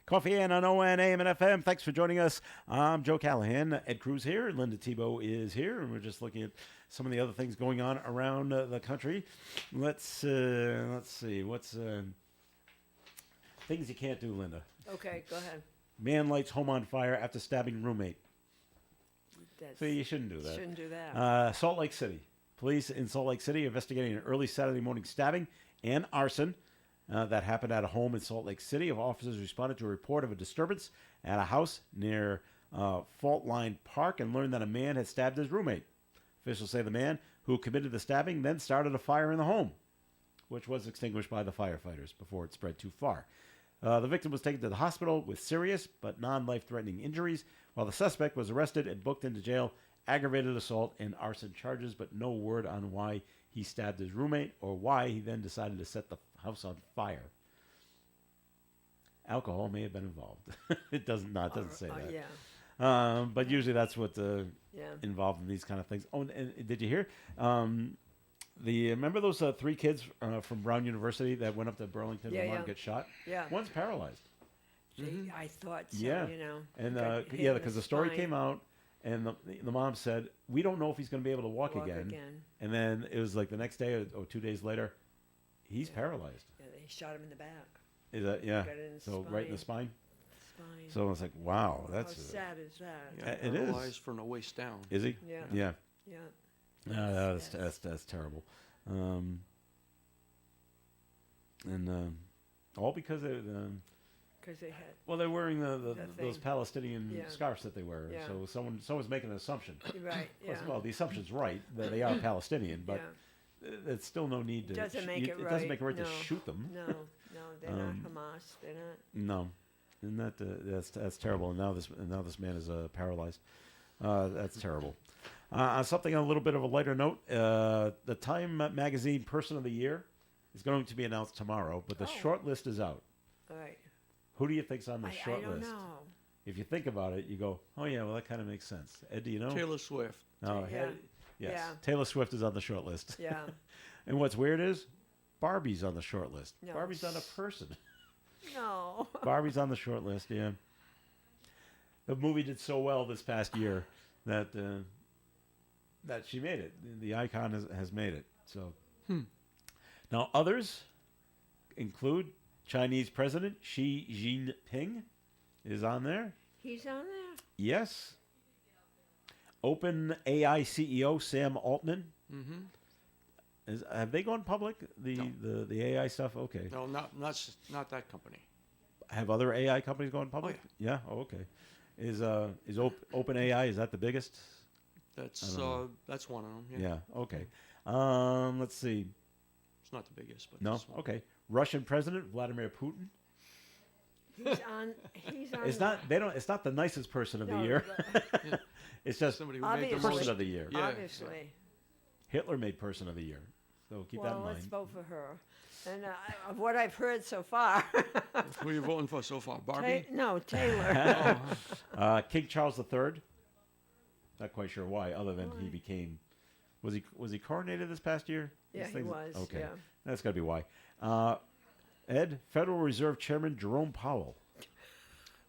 Coffee Ann on ON, AM, and FM. Thanks for joining us. I'm Joe Callahan. Ed Cruz here. Linda Tebow is here. And we're just looking at some of the other things going on around the country. Let's see. What's things you can't do, Linda? Okay, go ahead. Man lights home on fire after stabbing roommate. That's, So you shouldn't do that. Shouldn't do that. Salt Lake City. Police in Salt Lake City are investigating an early Saturday morning stabbing and arson that happened at a home in Salt Lake City. Officers responded to a report of a disturbance at a house near Fault Line Park and learned that a man had stabbed his roommate. Officials say the man who committed the stabbing then started a fire in the home, which was extinguished by the firefighters before it spread too far. The victim was taken to the hospital with serious but non-life-threatening injuries, while the suspect was arrested and booked into jail, aggravated assault and arson charges, but no word on why he stabbed his roommate or why he then decided to set the house on fire. Alcohol may have been involved. It doesn't say that. Yeah. But usually that's what Yeah. involved in these kind of things. Oh, and did you hear? Remember those 3 kids from Brown University that went up to Burlington, Yeah, Vermont, yeah. and get shot? Yeah. One's paralyzed. Gee, I thought so, Yeah. you know. And Got hit in because the story spine. came out, And the mom said, we don't know if he's going to be able to walk again. And then it was like the next day or 2 days later, he's paralyzed. Yeah, they shot him in the back. Is that, yeah. Got it in the So right in the spine. Spine. So I was like, wow, that's. How sad is that? Yeah, It is. paralyzed from the waist down. Is he? Yeah. Yeah. Yeah. That's terrible. All because of, Because they had. well, they're wearing That those thing. Palestinian Yeah. scarves that they wear. Yeah. So someone's making an assumption. Right. Yeah. Well, the assumption's right that they are Palestinian, but yeah. it's still no need to. Doesn't make it doesn't make it right no, to shoot them. No, they're not Hamas. They're not. No, and that's terrible. And now this man is paralyzed. That's terrible. Something on a little bit of a lighter note. The Time Magazine Person of the Year is going to be announced tomorrow, but the short list is out. All right. Who do you think's on the I short don't list? know. If you think about it, you go, oh yeah, well that kind of makes sense. Ed, do you know? Taylor Swift. No, Yeah. yes. Yeah. Taylor Swift is on the short list. Yeah. And what's weird is Barbie's on the short list. No. Barbie's not a person. No. Barbie's on the short list, yeah. The movie did so well this past year that she made it. The icon has made it. So now others include Chinese President Xi Jinping is on there. He's on there. Yes. Open AI CEO Sam Altman. Mm-hmm. Have they gone public? The AI stuff. Okay. No, not that company. Have other AI companies gone public? yeah. Oh, okay. Is Open AI, is that the biggest? That's one of them. Yeah. Okay. Let's see. It's not the biggest, but No. it's one. Okay. Russian President Vladimir Putin. He's on. He's on. It's not. They don't. It's not the nicest person of the No, year. but It's just Somebody who made the Obviously. person most. of the year. Yeah. Obviously. Hitler made person of the year. So keep that in Well, let's mind. vote for her. And of what I've heard so far, Who are you voting for so far? Barbie? No, Taylor. King Charles III. Not quite sure why, other than he became. Was he coronated this past year? Yeah, These he things- was, Okay, yeah. that's got to be why. Ed, Federal Reserve Chairman Jerome Powell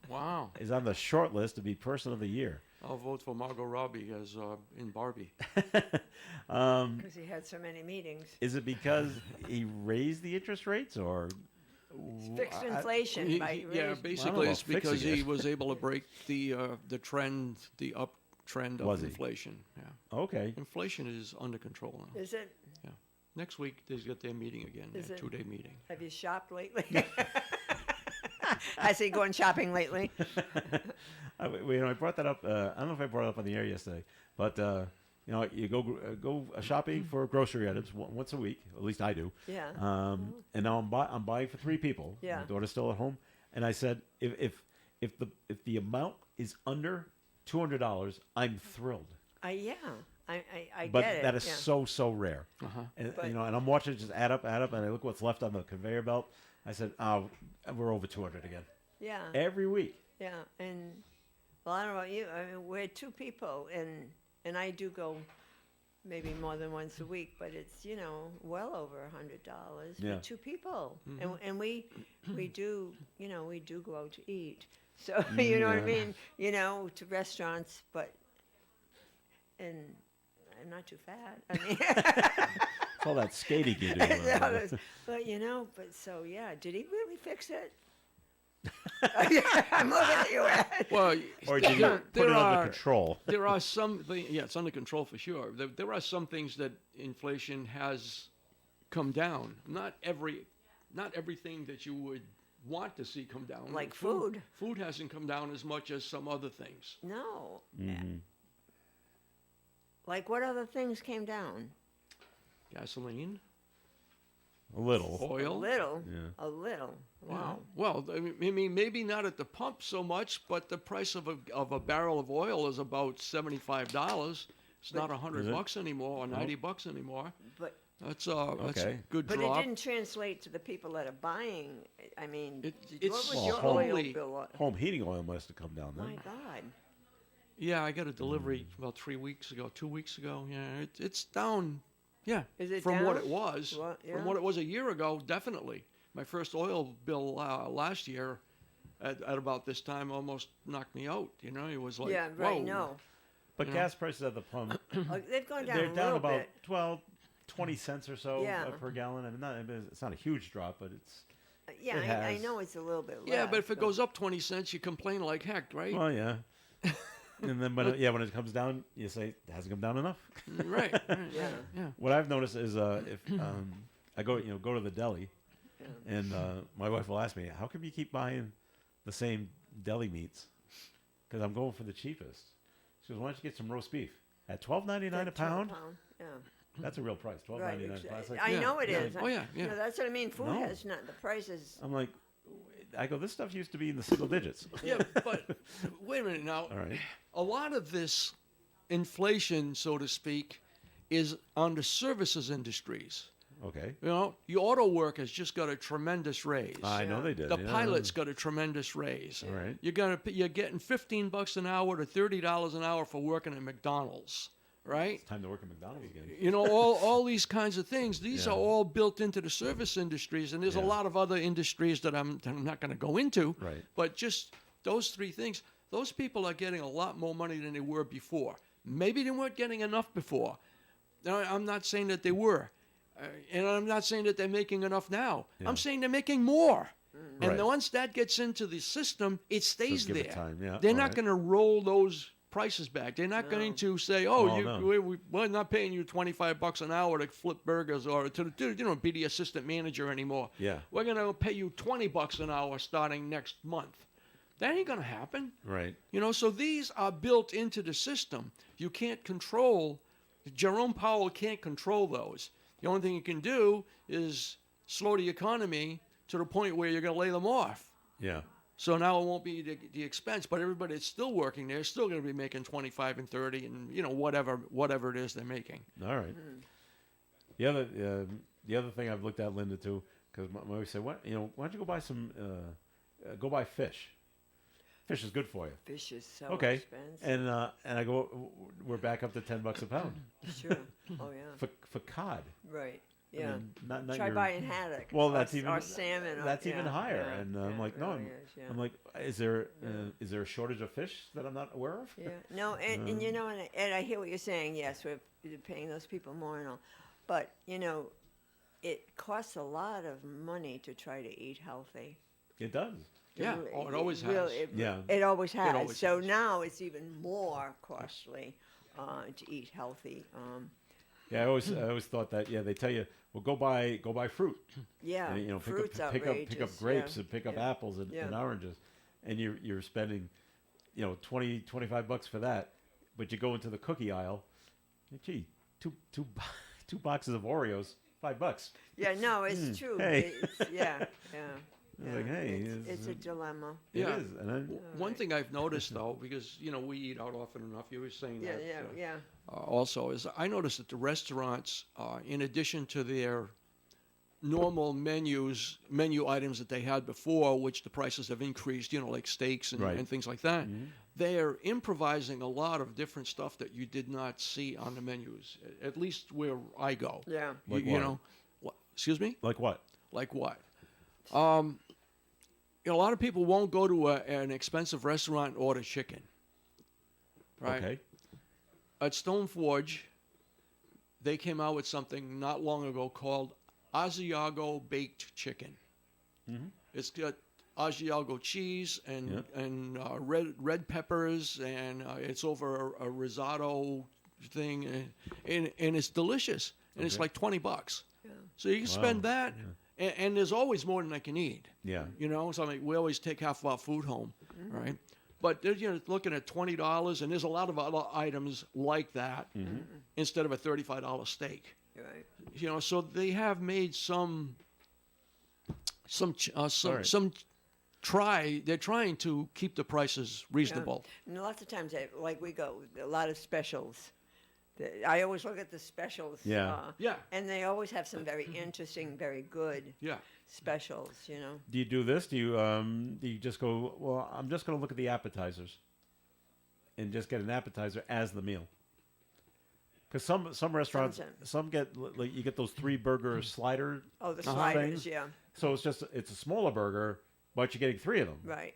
Wow. is on the short list to be Person of the Year. I'll vote for Margot Robbie as in Barbie. Because he had so many meetings. Is it because he raised the interest rates, or Fixed inflation. by Yeah, raise- basically know it's about fixing because he it. was able to break the trend, the uptrend Was of he? inflation. Yeah, okay? inflation is under control now. Is it? Yeah, next week they've got their meeting again, Is their it- 2-day meeting. Have you shopped lately? I see you going shopping lately. I brought that up. I don't know if I brought it up on the air yesterday, but you go shopping for grocery items once a week. At least I do. Yeah. And now I'm buying for 3 people. Yeah. My daughter's still at home, and I said if the amount is under $200, I'm thrilled. Yeah. I But get it. that is yeah. so rare. And, But- and I'm watching it just add up, and I look what's left on the conveyor belt. I said, oh, we're over 200 again. Yeah. Every week. Yeah, and well, I don't know about you. I mean, we're 2 people, and I do go maybe more than once a week, but it's well over $100 Yeah. for 2 people, and we do we do go out to eat. So you know what I mean? To restaurants, and I'm not too fat. I mean. It's all that skating you do. No, but but so yeah, did he really fix it? I'm looking at you, Ed. Well, Or did you put it under control? There are some things, yeah, it's under control for sure. There are some things that inflation has come down. Not everything that you would want to see come down. Like food. Food hasn't come down as much as some other things. No. Mm-hmm. Like what other things came down? Gasoline, A little. A oil. little. Yeah. A little. Yeah. Wow. Well, I mean, maybe not at the pump so much, but the price of a barrel of oil is about $75. It's not Is it? $100 anymore or $90 anymore. But That's a Okay. good but drop. it didn't translate to the people that are buying. I mean, It's what was Well, your home- oil bill? Home heating oil must have come down My then. God. Yeah, I got a delivery about 3 weeks ago, 2 weeks ago. Yeah, it's down. Yeah, Is it from what down? it was. What- yeah. From what it was a year ago, definitely. My first oil bill last year, at about this time, almost knocked me out. It was like, Yeah, right. whoa. No. But You know? gas prices at the pump, They've gone down they're a down little about bit. 20 cents or so Yeah. per gallon. I mean, it's not a huge drop, but it's Yeah, it I has. know it's a little bit less. Yeah, but if it goes up 20 cents, you complain like heck, right? well, yeah. And then, when it comes down, you say it hasn't come down enough. Right. Yeah. Yeah. What I've noticed is if I go to the deli, and my wife will ask me, "How come you keep buying the same deli meats?" Because I'm going for the cheapest. She goes, "Why don't you get some roast beef at $12.99 a pound?" Yeah. That's a real price, Right. $12.99 a pound. It's like, I know it yeah. is. Oh, yeah, yeah. No, that's what I mean. Food No. has not. The prices. I'm like, I go, this stuff used to be in the single digits. Yeah, but wait a minute now. All right. A lot of this inflation, so to speak, is on the services industries. Okay. You know, the auto workers just got a tremendous raise. I know they did. The yeah. pilots got a tremendous raise. All right. You're getting $15 an hour to $30 an hour for working at McDonald's, right? It's time to work at McDonald's again. You know, all these kinds of things. These Yeah. are all built into the service industries, and there's a Yeah. lot of other industries that I'm not going to go into. Right. But just those three things, those people are getting a lot more money than they were before. Maybe they weren't getting enough before. Now, I'm not saying that they were, and I'm not saying that they're making enough now. Yeah. I'm saying they're making more. And Right. once that gets into the system, it stays give it there. time, yeah, They're all not right. going to roll those prices back. They're not going to say, "Oh, Oh, no. we're not paying you $25 an hour to flip burgers or to be the assistant manager anymore. Yeah. We're going to pay you $20 an hour starting next month." That ain't going to happen. Right. You know, so these are built into the system. You can't control. Jerome Powell can't control those. The only thing you can do is slow the economy to the point where you're going to lay them off. Yeah. So now it won't be the expense, but everybody that's still working there is still going to be making 25 and 30 and, you know, whatever it is they're making. All right. The other thing I've looked at, Linda, too, because my wife said, why don't you go buy go buy fish? Fish is good for you. Fish is so Okay. expensive. And I go, we're back up to $10 a pound Sure. Oh yeah. for cod. Right. I Yeah. mean, not Try your- buying haddock. Well, or, that's even or salmon. Or, that's even yeah, higher. yeah, And yeah, I'm like, it no, really is, yeah. I'm like, is there a shortage of fish that I'm not aware of? Yeah. No, and you know, and I hear what you're saying. Yes, we're paying those people more and all, but you know, it costs a lot of money to try to eat healthy. It does. Yeah. really- Oh, it always really- has. Yeah. It always has. always So has. now it's even more costly to eat healthy. Yeah, I always thought that. Yeah, they tell you, well, go buy fruit. Yeah, And, fruit's pick up outrageous, grapes yeah, and pick up yeah, apples and, yeah. and oranges, and you're spending, $25 for that, but you go into the cookie aisle, gee, two boxes of Oreos, $5. Yeah, no, it's true. hey. Yeah. I was like, hey, it's a dilemma. It Yeah. is. And then, One thing I've noticed, though, because, you know, we eat out often enough, you were saying Yeah, that. yeah. Also, is I noticed that the restaurants, in addition to their normal menu items that they had before, which the prices have increased, like steaks and, Right. and things like that, they're improvising a lot of different stuff that you did not see on the menus, at least where I go. Yeah. Like you what? know, excuse me? like what? Like what? A lot of people won't go to an expensive restaurant and order chicken. Right? Okay. At Stone Forge, they came out with something not long ago called Asiago baked chicken. It's got Asiago cheese and red peppers, and it's over a risotto thing, and it's delicious, and it's like $20. So you can spend that, and there's always more than I can eat. Yeah. So we always take half of our food home, right? But they're looking at $20, and there's a lot of other items like that instead of a $35 steak. Right. So they have made they're trying to keep the prices reasonable. And lots of times, like we go, a lot of specials. I always look at the specials. Yeah. Yeah. And they always have some very interesting, very good Yeah. specials, Do you do this? Do you just go, well, I'm just going to look at the appetizers and just get an appetizer as the meal? Because some restaurants, some get, like, you get those 3-burger slider Oh, the things. sliders, yeah. So it's a smaller burger, but you're getting 3 of them. Right.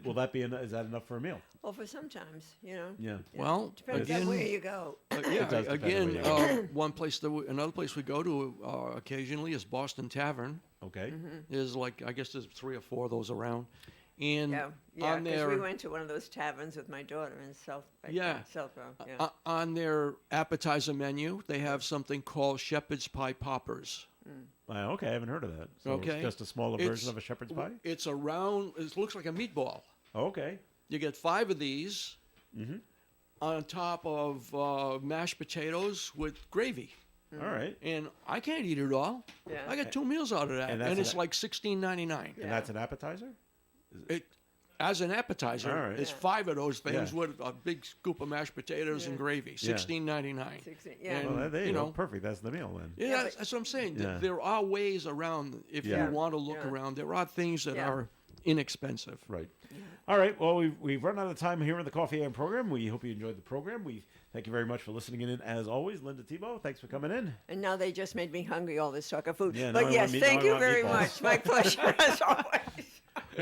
Will that be is that enough for a meal? Well, for sometimes, you know. Yeah. Well, Depends again, on where you go. yeah, does depend on again, where you one place another place we go to occasionally is Boston Tavern. Okay. There's I guess there's 3 or 4 of those around, and Yeah, on because their we went to one of those taverns with my daughter in Southborough. Yeah. on their appetizer menu they have something called shepherd's pie poppers. Okay, I haven't heard of that. So Okay. It's just a smaller It's- version of a shepherd's pie? It's a round. It looks like a meatball. Okay. You get 5 of these on top of mashed potatoes with gravy. All right. And I can't eat it all. Yeah. I got 2 meals out of that, And and, that's it's an- like $16.99. And that's an appetizer? It, as an appetizer, All right. it's Yeah. 5 of those things Yeah. with a big scoop of mashed potatoes and gravy. $16.99. 16, yeah. And, Well, there you you go. know, Perfect. That's the meal then. Yeah, Yeah, that's what I'm saying. Yeah. There are ways around if Yeah. you want to look Yeah. around. There are things that Yeah. are inexpensive. Right. All right. Well, we've run out of time here in the Coffee AM program. We hope you enjoyed the program. We thank you very much for listening in. As always, Linda Tebow, thanks for coming in. And now they just made me hungry, all this talk of food. Yeah, now I But want yes, meat- thank now I you want very meatballs. much. My pleasure, as always.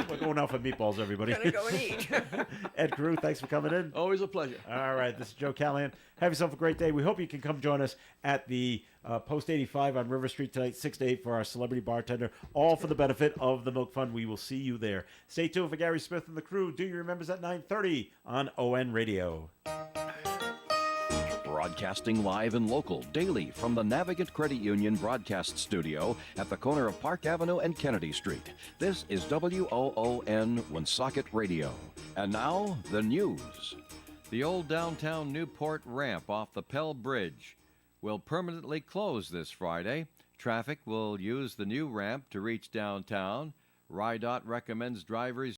We're going out for meatballs, everybody. Gonna go and eat. Ed Carew, thanks for coming in. Always a pleasure. All right, this is Joe Callahan. Have yourself a great day. We hope you can come join us at the Post 85 on River Street tonight, 6 to 8 for our celebrity bartender, all for the benefit of the Milk Fund. We will see you there. Stay tuned for Gary Smith and the crew. Do your remembers at 9:30 on ON Radio. Broadcasting live and local daily from the Navigant Credit Union broadcast studio at the corner of Park Avenue and Kennedy Street. This is WOON Woonsocket Radio. And now, the news. The old downtown Newport ramp off the Pell Bridge will permanently close this Friday. Traffic will use the new ramp to reach downtown. RIDOT recommends drivers